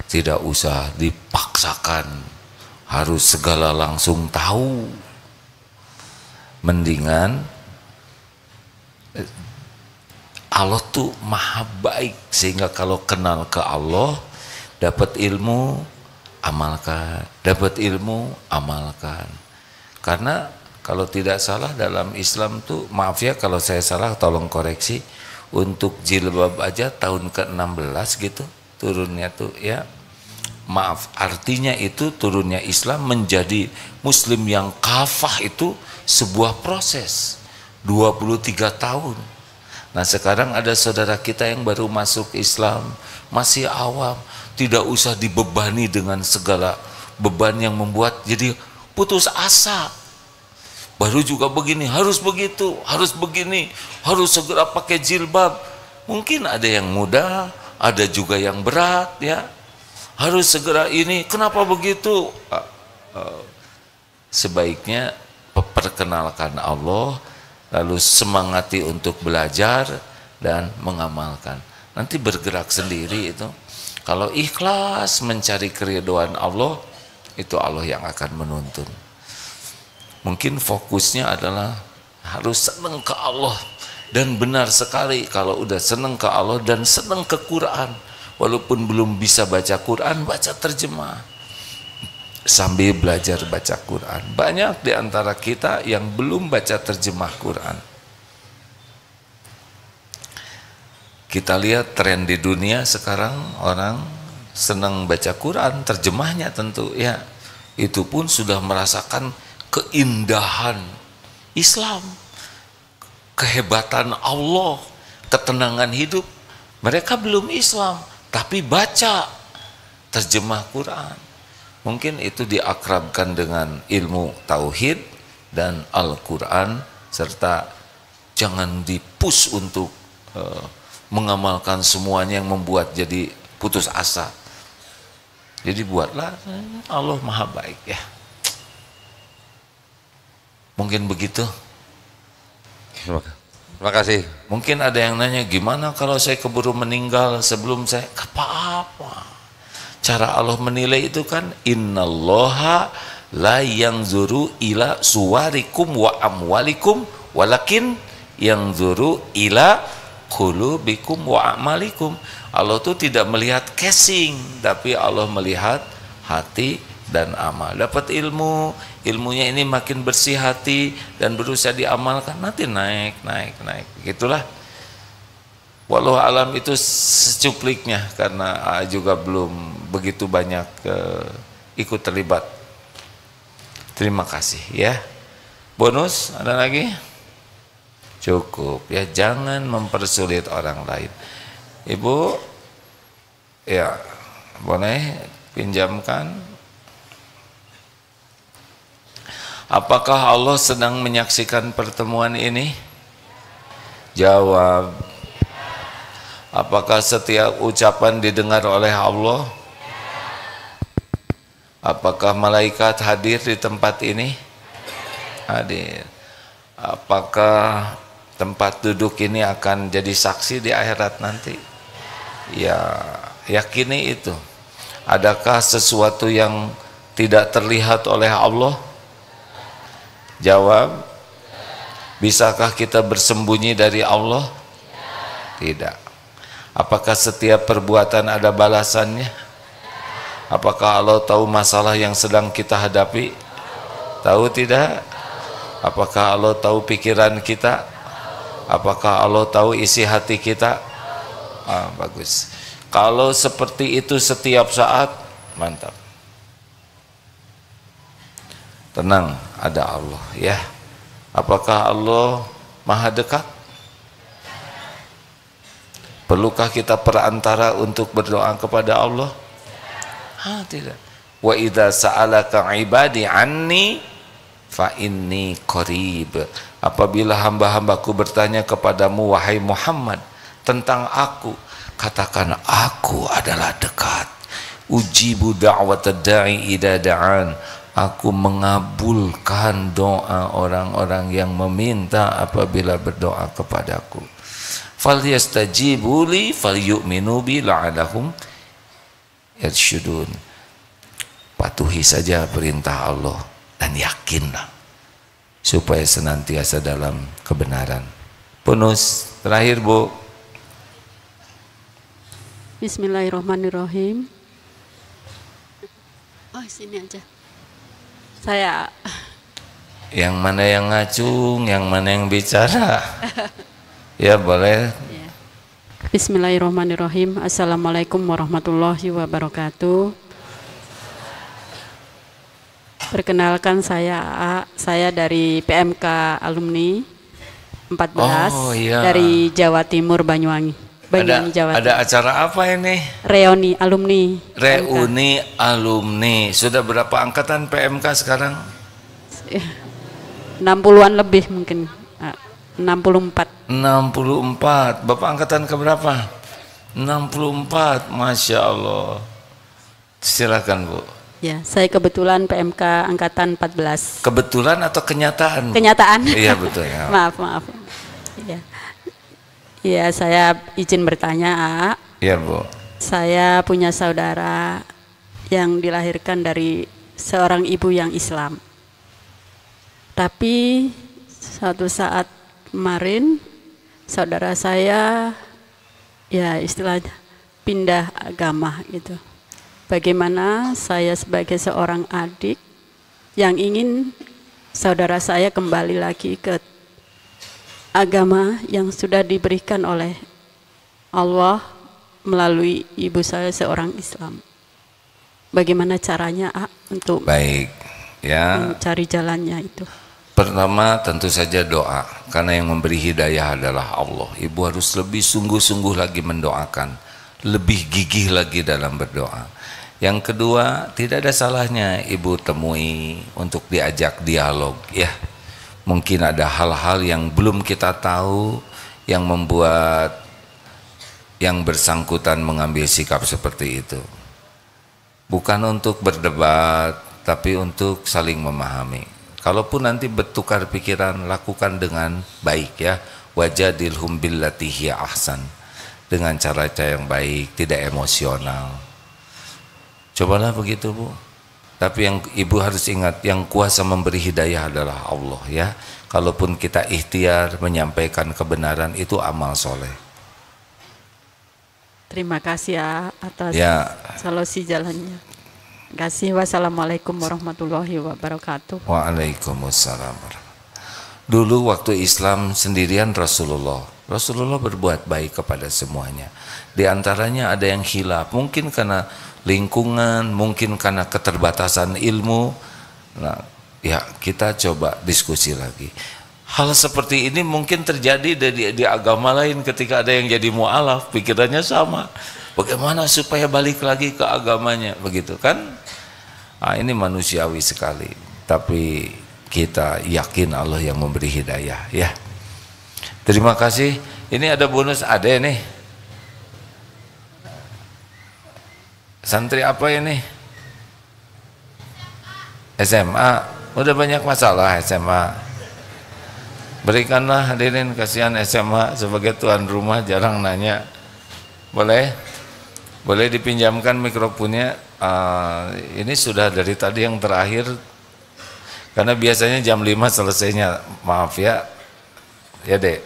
tidak usah dipaksakan harus segala langsung tahu. Mendingan Allah tuh maha baik, sehingga kalau kenal ke Allah, dapat ilmu, amalkan, dapat ilmu, amalkan. Karena kalau tidak salah dalam Islam tuh, maaf ya kalau saya salah tolong koreksi, untuk jilbab aja tahun ke-16 gitu turunnya tuh ya. Maaf, artinya itu turunnya Islam menjadi Muslim yang kafah itu sebuah proses 23 tahun. Nah sekarang ada saudara kita yang baru masuk Islam, masih awam, tidak usah dibebani dengan segala beban yang membuat jadi putus asa. Baru juga begini, harus begitu, harus begini, harus segera pakai jilbab. Mungkin ada yang mudah, ada juga yang berat ya. Harus segera ini, kenapa begitu? Sebaiknya perkenalkan Allah, lalu semangati untuk belajar dan mengamalkan. Nanti bergerak sendiri itu. Kalau ikhlas mencari keridhaan Allah, itu Allah yang akan menuntun. Mungkin fokusnya adalah harus senang ke Allah. Dan benar sekali kalau udah senang ke Allah dan senang ke Quran. Walaupun belum bisa baca Quran, baca terjemah. Sambil belajar baca Quran. Banyak di antara kita yang belum baca terjemah Quran. Kita lihat tren di dunia sekarang, orang senang baca Quran, terjemahnya tentu ya. Itu pun sudah merasakan keindahan Islam, kehebatan Allah, ketenangan hidup. Mereka belum Islam, tapi baca terjemah Quran, mungkin itu diakrabkan dengan ilmu tauhid dan Al-Quran, serta jangan dipus untuk mengamalkan semuanya yang membuat jadi putus asa. Jadi buatlah, Allah maha baik ya. Mungkin begitu. Terima kasih. Mungkin ada yang nanya, gimana kalau saya keburu meninggal sebelum saya? Apa-apa. Cara Allah menilai itu kan, innallaha la yanzuru ila suwarikum wa amwalikum walakin yanzuru ila qulubikum wa amalikum. Allah tuh tidak melihat casing, tapi Allah melihat hati dan amal. Dapat ilmu, ilmunya ini makin bersih hati dan berusaha diamalkan, nanti naik. Gitulah. Walau alam itu secupliknya, karena juga belum begitu banyak ikut terlibat. Terima kasih ya. Bonus ada lagi? Cukup ya, jangan mempersulit orang lain. Ibu, ya boleh pinjamkan. Apakah Allah sedang menyaksikan pertemuan ini? Jawab. Apakah setiap ucapan didengar oleh Allah? Apakah malaikat hadir di tempat ini? Hadir. Apakah tempat duduk ini akan jadi saksi di akhirat nanti? Ya, yakini itu. Adakah sesuatu yang tidak terlihat oleh Allah? Jawab. Bisakah kita bersembunyi dari Allah? Tidak. Apakah setiap perbuatan ada balasannya? Apakah Allah tahu masalah yang sedang kita hadapi? Tahu tidak? Apakah Allah tahu pikiran kita? Apakah Allah tahu isi hati kita? Bagus. Kalau seperti itu setiap saat, mantap. Tenang, ada Allah ya. Apakah Allah maha dekat? Perlukah kita perantara untuk berdoa kepada Allah? Tidak. Wa idza sa'alaka ibadi anni fa inni qarib. Apabila hamba-hambaku bertanya kepadamu wahai Muhammad tentang aku, katakan aku adalah dekat. Ujibu da'watad da'i idza da'an. Aku mengabulkan doa orang-orang yang meminta apabila berdoa kepadaku. Falyastajibu li falyu'minu bi la'allahum yarsyudun. Patuhi saja perintah Allah dan yakinlah supaya senantiasa dalam kebenaran. Bonus terakhir Bu. Bismillahirrahmanirrahim. Oh sini aja. Saya. Yang mana yang ngacung, yang mana yang bicara? Ya boleh. Bismillahirrahmanirrahim. Assalamualaikum warahmatullahi wabarakatuh. Perkenalkan saya dari PMK alumni 14 dari Jawa Timur Banyuwangi. Jawa Timur. Ada acara apa ini? Reuni alumni. Reuni alumni. Sudah berapa angkatan PMK sekarang? 60-an lebih mungkin. 64. Bapak angkatan keberapa? 64. Masya Allah. Silakan Bu. Ya, saya kebetulan PMK angkatan 14. Kebetulan atau kenyataan? Kenyataan. Iya betul ya. maaf. Iya. Iya, saya izin bertanya, Iya Bu. Saya punya saudara yang dilahirkan dari seorang ibu yang Islam. Tapi suatu saat kemarin saudara saya ya istilahnya pindah agama gitu. Bagaimana saya sebagai seorang adik yang ingin saudara saya kembali lagi ke agama yang sudah diberikan oleh Allah melalui ibu saya seorang Islam. Bagaimana caranya untuk baik ya mencari jalannya itu? Pertama tentu saja doa, karena yang memberi hidayah adalah Allah. Ibu harus lebih sungguh-sungguh lagi mendoakan, lebih gigih lagi dalam berdoa. Yang kedua, tidak ada salahnya ibu temui untuk diajak dialog ya. Mungkin ada hal-hal yang belum kita tahu yang membuat yang bersangkutan mengambil sikap seperti itu. Bukan untuk berdebat, tapi untuk saling memahami. Kalaupun nanti bertukar pikiran, lakukan dengan baik ya. Wajadilhum billati hiya ahsan. Dengan cara-cara yang baik, tidak emosional. Cobalah begitu Bu. Tapi yang ibu harus ingat, yang kuasa memberi hidayah adalah Allah ya. Kalaupun kita ikhtiar menyampaikan kebenaran, itu amal soleh. Terima kasih ya atas Ya. solusi jalannya. Terima kasih. Wassalamualaikum warahmatullahi wabarakatuh. Waalaikumsalam. Dulu waktu Islam sendirian Rasulullah berbuat baik kepada semuanya. Di antaranya ada yang khilaf, mungkin karena lingkungan, mungkin karena keterbatasan ilmu. Nah, ya kita coba diskusi lagi. Hal seperti ini mungkin terjadi di agama lain ketika ada yang jadi mu'alaf, pikirannya sama. Bagaimana supaya balik lagi ke agamanya, begitu kan? Nah, ini manusiawi sekali. Tapi kita yakin Allah yang memberi hidayah ya. Terima kasih. Ini ada bonus, ada nih. Santri apa ini? SMA. Udah banyak masalah SMA. Berikanlah hadirin, kasihan SMA sebagai tuan rumah jarang nanya. Boleh? Boleh dipinjamkan mikrofonnya. Ini sudah dari tadi yang terakhir. Karena biasanya jam 5 selesainya. Maaf ya. Ya Dek.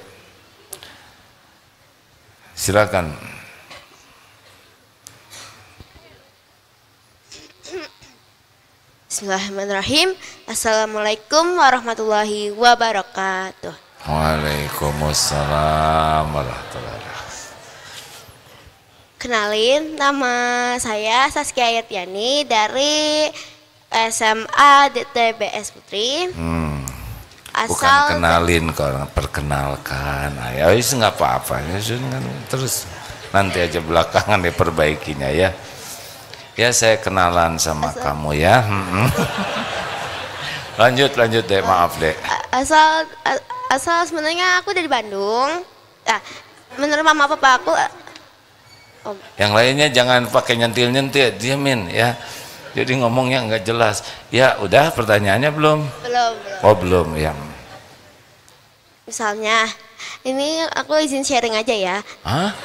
Silakan. Bismillahirrahmanirrahim. Assalamualaikum warahmatullahi wabarakatuh. Waalaikumsalam warahmatullahi wabarakatuh. Kenalin, nama saya Saskia Ayatiani dari SMA DTBS Putri. Bukan kenalin, kalau perkenalkan. Ayo, nggak apa-apa. Terus nanti aja belakangan diperbaikinya ya. Ya saya kenalan sama kamu ya. Lanjut deh, maaf deh. Asal sebenarnya aku dari Bandung. Menurut mama papa aku. Yang lainnya jangan pakai nyentil-nyentil, diamin ya. Jadi ngomongnya nggak jelas. Ya udah, pertanyaannya belum? Belum. Oh belum ya. Misalnya, ini aku izin sharing aja ya. Hah?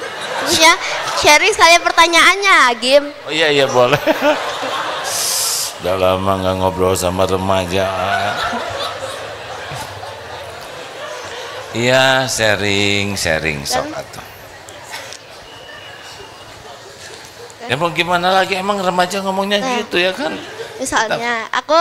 Ya, sharing sekalian pertanyaannya, Gim. Oh iya boleh. Udah lama nggak ngobrol sama remaja. Iya, sharing sok atuh. Emang gimana lagi, emang remaja ngomongnya gitu ya kan? Misalnya, aku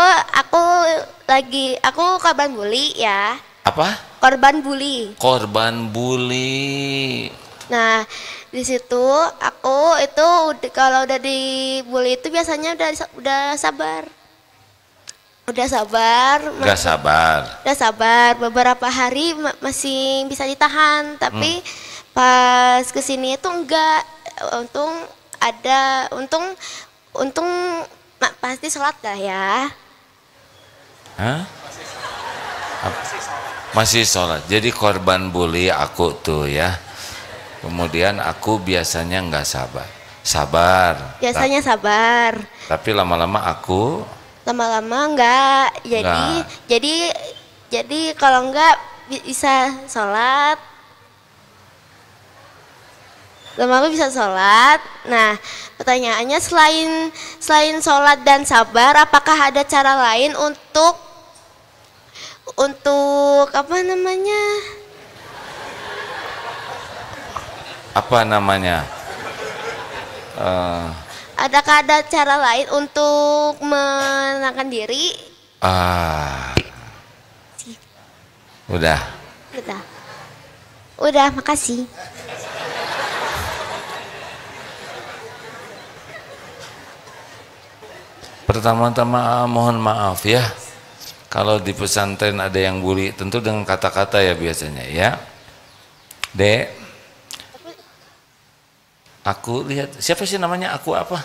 korban bully ya. Apa? Korban bully. Korban bully. Nah, di situ aku itu kalau udah dibully itu biasanya udah sabar. Udah sabar beberapa hari masih bisa ditahan, tapi pas kesini itu enggak. Untung pasti sholat dah ya. Hah? Masih sholat. Jadi korban bully aku tuh ya. Kemudian aku biasanya nggak sabar. Biasanya sabar. Tapi lama-lama enggak. Jadi kalau enggak bisa sholat. Lama-lama bisa sholat. Nah, pertanyaannya selain sholat dan sabar, apakah ada cara lain untuk apa namanya? Adakah ada cara lain untuk menenangkan diri? Udah, makasih. Pertama-tama mohon maaf ya. Kalau di pesantren ada yang bully, tentu dengan kata-kata ya biasanya ya. Dek, aku lihat, siapa sih namanya, aku apa?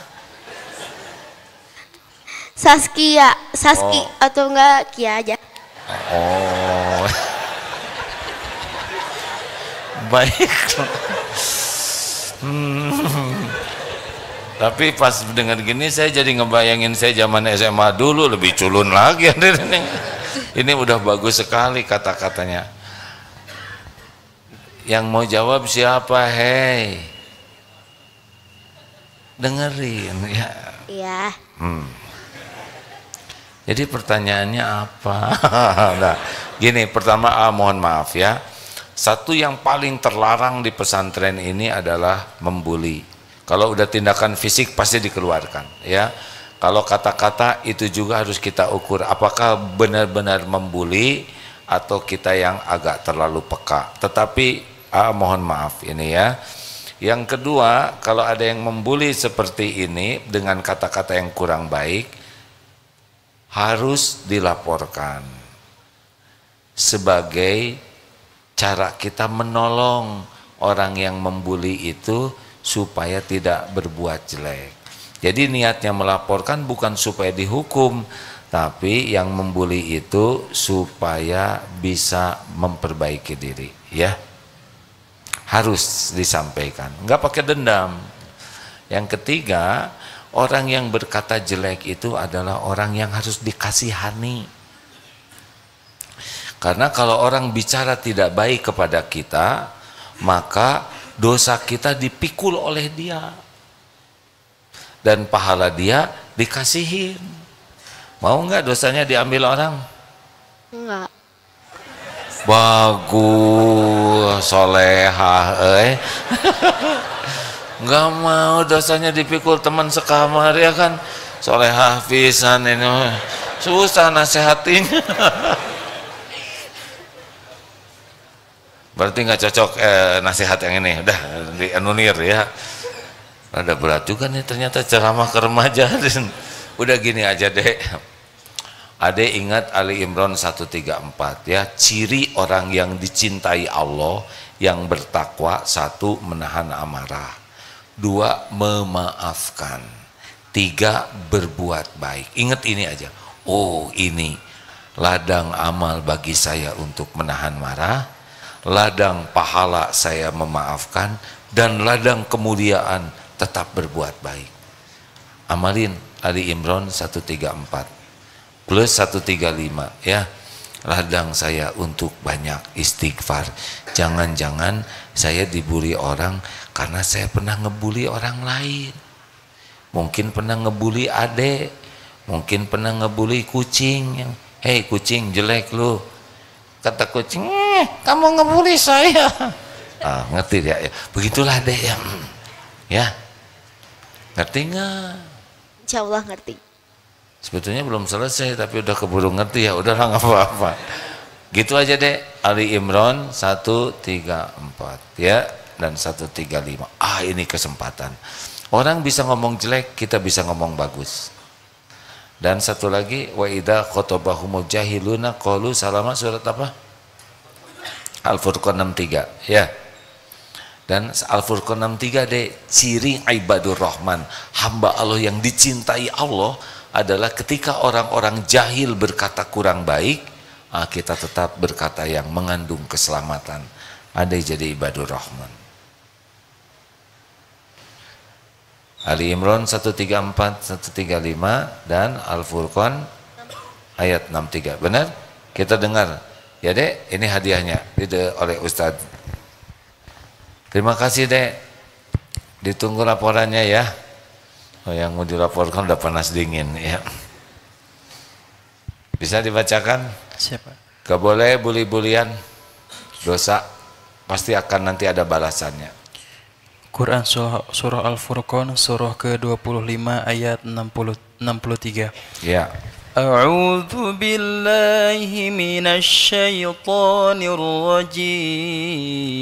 Saskia, atau enggak Kia aja. Oh. Baik. Tapi pas dengar gini saya jadi ngebayangin saya zaman SMA dulu, lebih culun lagi. Ini udah bagus sekali kata-katanya. Yang mau jawab siapa? Hei, dengerin ya. Iya. Jadi pertanyaannya apa? Nah, gini, pertama mohon maaf ya. Satu yang paling terlarang di pesantren ini adalah membuli. Kalau udah tindakan fisik pasti dikeluarkan ya. Kalau kata-kata itu juga harus kita ukur apakah benar-benar membuli atau kita yang agak terlalu peka. Tetapi mohon maaf ini ya. Yang kedua, kalau ada yang membuli seperti ini dengan kata-kata yang kurang baik, harus dilaporkan sebagai cara kita menolong orang yang membuli itu supaya tidak berbuat jelek. Jadi niatnya melaporkan bukan supaya dihukum, tapi yang membuli itu supaya bisa memperbaiki diri ya. Harus disampaikan, enggak pakai dendam. Yang ketiga, orang yang berkata jelek itu adalah orang yang harus dikasihani. Karena kalau orang bicara tidak baik kepada kita, maka dosa kita dipikul oleh dia. Dan pahala dia dikasihin. Mau enggak dosanya diambil orang? Enggak. Bagus, solehah, Enggak mau dosanya dipikul teman sekamar ya kan? Solehah pisan ini. Susah nasihatinya. Berarti nggak cocok nasihat yang ini, udah dianunir ya. Rada berat juga nih ternyata ceramah ke remaja. Udah gini aja deh. Ade ingat Ali Imran 134 ya, ciri orang yang dicintai Allah yang bertakwa: 1. Menahan amarah, 2. Memaafkan, 3. Berbuat baik. Ingat ini aja. Oh, ini ladang amal bagi saya untuk menahan marah, ladang pahala saya memaafkan, dan ladang kemuliaan tetap berbuat baik. Amalin Ali Imran 134 plus 135 ya. Ladang saya untuk banyak istighfar. Jangan-jangan saya dibully orang karena saya pernah ngebully orang lain. Mungkin pernah ngebully adek, mungkin pernah ngebully kucing. Hei kucing, jelek lu. Kata kucing, kamu ngebully saya. Ngerti ya? Begitulah deh ya. Ngerti nggak? Insya Allah ngerti. Sebetulnya belum selesai tapi udah keburu ngerti ya. Udahlah nggak apa-apa. Gitu aja deh. Ali Imran 134 ya dan 135. Ini kesempatan. Orang bisa ngomong jelek, kita bisa ngomong bagus. Dan satu lagi, wa idza khatabahumul jahiluna qalu salama, surat apa? Al-Furqan 63 ya. Dan Al-Furqan 63 deh, ciri ibadur rahman, hamba Allah yang dicintai Allah adalah ketika orang-orang jahil berkata kurang baik, kita tetap berkata yang mengandung keselamatan. Ada jadi ibadur rahman. Ali Imran 134, 135 dan Al-Furqan ayat 63. Benar? Kita dengar. Ya Dek, ini hadiahnya oleh Ustadz. Terima kasih Dek. Ditunggu laporannya ya. Yang mau dilaporkan udah panas dingin ya. Bisa dibacakan? Siapa? Gak boleh bully-bulian. Dosa. Pasti akan nanti ada balasannya. Quran surah Al-Furqan surah ke-25 ayat 63. Ya. A'udzu billahi minasy syaithanir rajim.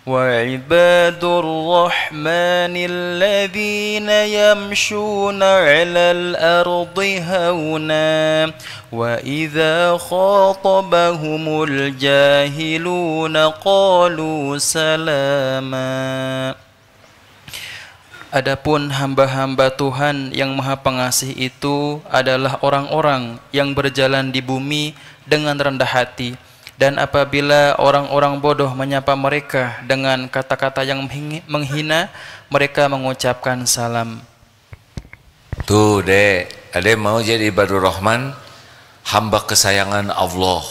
وعباد الرحمن الذين يمشون على الأرض هونا وإذا خاطبهم الجاهلون قالوا سلاما. Adapun hamba-hamba Tuhan yang Maha Pengasih itu adalah orang-orang yang berjalan di bumi dengan rendah hati, dan apabila orang-orang bodoh menyapa mereka dengan kata-kata yang menghina, mereka mengucapkan salam. Tuh dek, adek mau jadi ibadur rahman, hamba kesayangan Allah.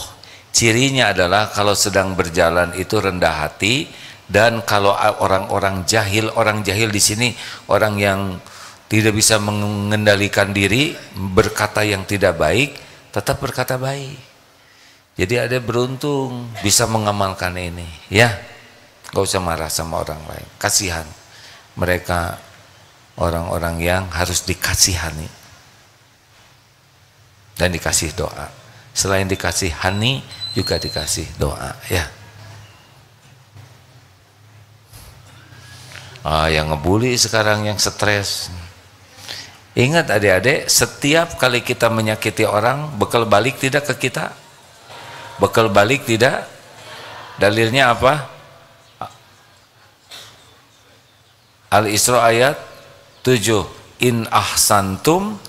Cirinya adalah kalau sedang berjalan itu rendah hati. Dan kalau orang-orang jahil di sini orang yang tidak bisa mengendalikan diri, berkata yang tidak baik, tetap berkata baik. Jadi ada beruntung bisa mengamalkan ini, ya. Gak usah marah sama orang lain, kasihan mereka, orang-orang yang harus dikasihani dan dikasih doa. Selain dikasihani juga dikasih doa, ya. Yang ngebully sekarang, yang stres. Ingat adik-adik, setiap kali kita menyakiti orang, bekal balik tidak ke kita? Bekal balik tidak? Dalilnya apa? Al-Isra ayat 7. In ahsantum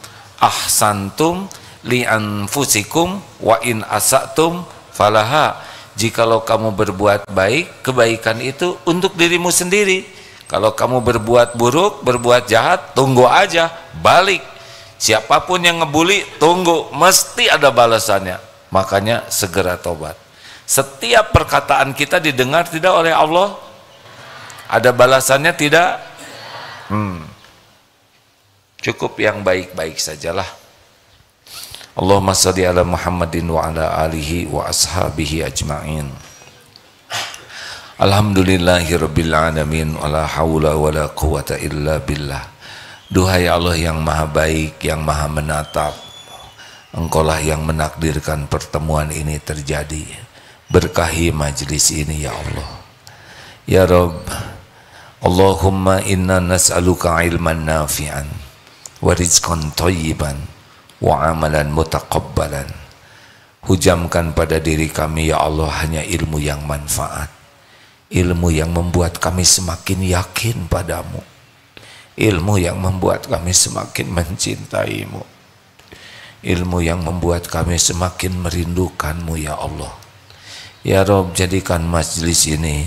li anfusikum wa in asatum falaha. Jikalau kamu berbuat baik, kebaikan itu untuk dirimu sendiri. Kalau kamu berbuat buruk, berbuat jahat, tunggu aja, balik. Siapapun yang ngebully, tunggu, mesti ada balasannya. Makanya segera tobat. Setiap perkataan kita didengar tidak oleh Allah? Ada balasannya tidak? Cukup yang baik-baik sajalah. Allahumma shalli ala Muhammadin wa ala alihi wa ashabihi ajma'in. Alhamdulillahirabbil alamin, wala haula wala quwata illa billah. Duhai Allah yang maha baik, yang maha menatap, Engkaulah yang menakdirkan pertemuan ini terjadi. Berkahi majlis ini ya Allah. Ya Rabb, Allahumma inna nas'aluka ilman nafi'an wa rizqan thayyiban wa amalan mutaqabbalan. Hujamkan pada diri kami ya Allah hanya ilmu yang manfaat, ilmu yang membuat kami semakin yakin padamu, ilmu yang membuat kami semakin mencintaimu, ilmu yang membuat kami semakin merindukanmu ya Allah. Ya Rabb, jadikan majlis ini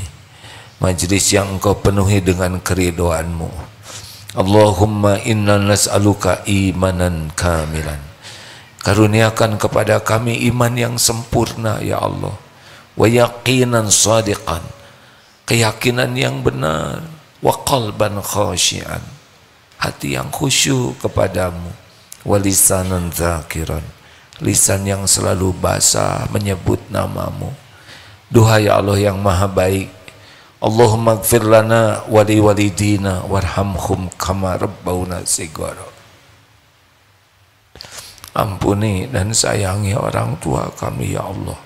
majlis yang Engkau penuhi dengan keridhoanmu. Allahumma inna nas'aluka imanan kamilan. Karuniakan kepada kami iman yang sempurna ya Allah, wa yaqinan shadiqan, keyakinan yang benar, wa qalban khasyian, hati yang khusyuk kepadamu, wa lisanan dzakiran, lisan yang selalu basah menyebut namamu. Duhai Allah yang maha baik, Allahumma ighfir lana wa li walidina warhamhum kama rabbawna shighara. Ampuni dan sayangi orang tua kami ya Allah.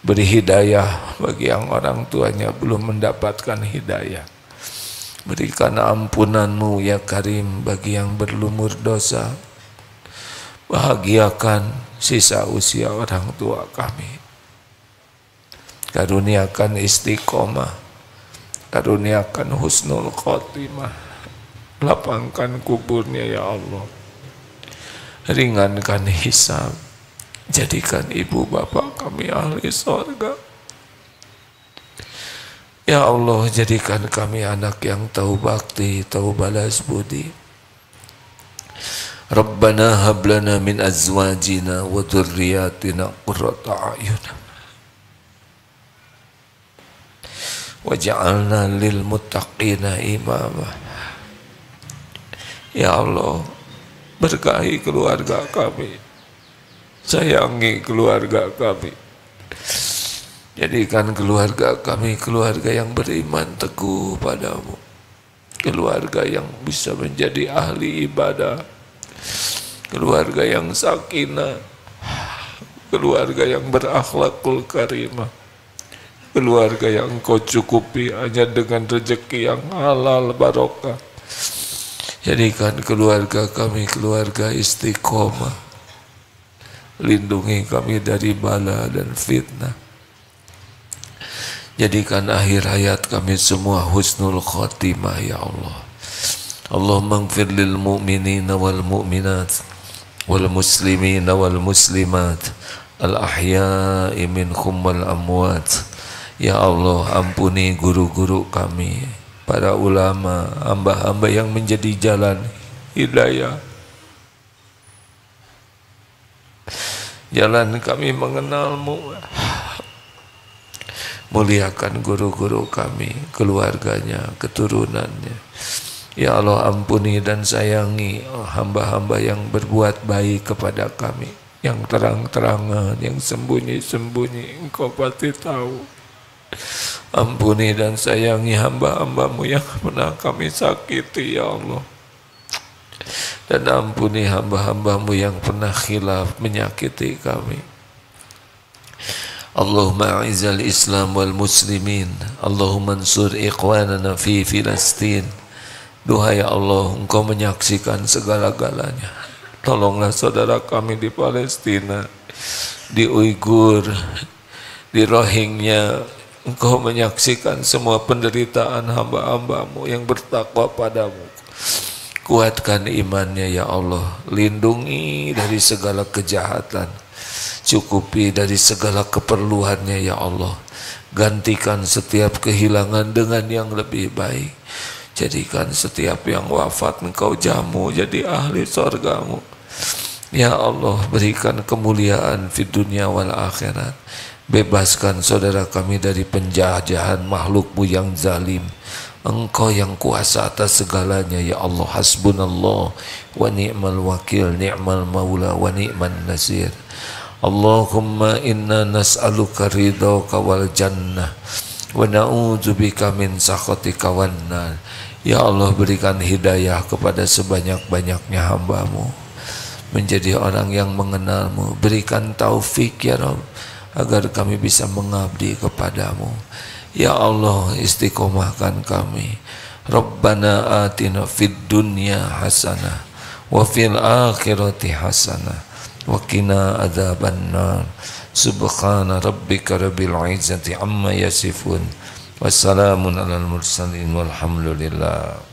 Beri hidayah bagi yang orang tuanya belum mendapatkan hidayah. Berikan ampunanmu ya Karim bagi yang berlumur dosa. Bahagiakan sisa usia orang tua kami. Karuniakan istiqomah, karuniakan husnul khotimah, lapangkan kuburnya ya Allah, ringankan hisab, jadikan ibu bapak kami ahli surga. Ya Allah, jadikan kami anak yang tahu bakti, tahu balas budi. Rabbana hab lana min azwajina wa dhurriyyatina qurrata a'yun waj'alna lil muttaqina imama. Ya Allah, berkahi keluarga kami, sayangi keluarga kami, jadikan keluarga kami keluarga yang beriman teguh padamu, keluarga yang bisa menjadi ahli ibadah, keluarga yang sakinah, keluarga yang berakhlakul karimah, keluarga yang Kau cukupi hanya dengan rezeki yang halal barokah. Jadikan keluarga kami keluarga istiqomah, lindungi kami dari bala dan fitnah. Jadikan akhir hayat kami semua husnul khotimah ya Allah. Allahumma ighfir lil mu'minina wal mu'minat wal muslimina wal muslimat al ahya'i minhum wal amwat. Ya Allah, ampuni guru-guru kami, para ulama, hamba-hamba yang menjadi jalan hidayah, jalan kami mengenalmu. Muliakan guru-guru kami, keluarganya, keturunannya. Ya Allah, ampuni dan sayangi hamba-hamba yang berbuat baik kepada kami, yang terang-terangan, yang sembunyi-sembunyi, Engkau pasti tahu. Ampuni dan sayangi hamba-hambamu yang pernah kami sakiti, ya Allah. Dan ampuni hamba-hambamu yang pernah khilaf menyakiti kami. Allahumma a'izal Islam wal muslimin, Allahumma ansur ikhwanana fi Filastin. Duhai Allah, Engkau menyaksikan segala-galanya. Tolonglah saudara kami di Palestina, di Uighur, di Rohingya. Engkau menyaksikan semua penderitaan hamba-hambamu yang bertakwa padamu. Kuatkan imannya ya Allah, lindungi dari segala kejahatan, cukupi dari segala keperluannya ya Allah. Gantikan setiap kehilangan dengan yang lebih baik. Jadikan setiap yang wafat Engkau jamu jadi ahli surgamu. Ya Allah, berikan kemuliaan di dunia wal akhirat. Bebaskan saudara kami dari penjajahan makhlukmu yang zalim. Engkau yang kuasa atas segalanya ya Allah. Hasbunallah wa ni'mal wakil, ni'mal maula wa ni'man nasir. Allahumma inna nas'aluka ridhaka wal jannah wa na'udzubika min sakhatika wan nar. Ya Allah, berikan hidayah kepada sebanyak-banyaknya hamba-Mu menjadi orang yang mengenal-Mu. Berikan taufik ya Rabb, agar kami bisa mengabdi kepadamu. Ya Allah, istiqomahkan kami. Rabbana atina fid dunya hasanah wa fil akhirati hasanah wa qina adzabannar. Subhana rabbika rabbil izzati amma yasifun. Wassalamun alal mursalin walhamdulillah.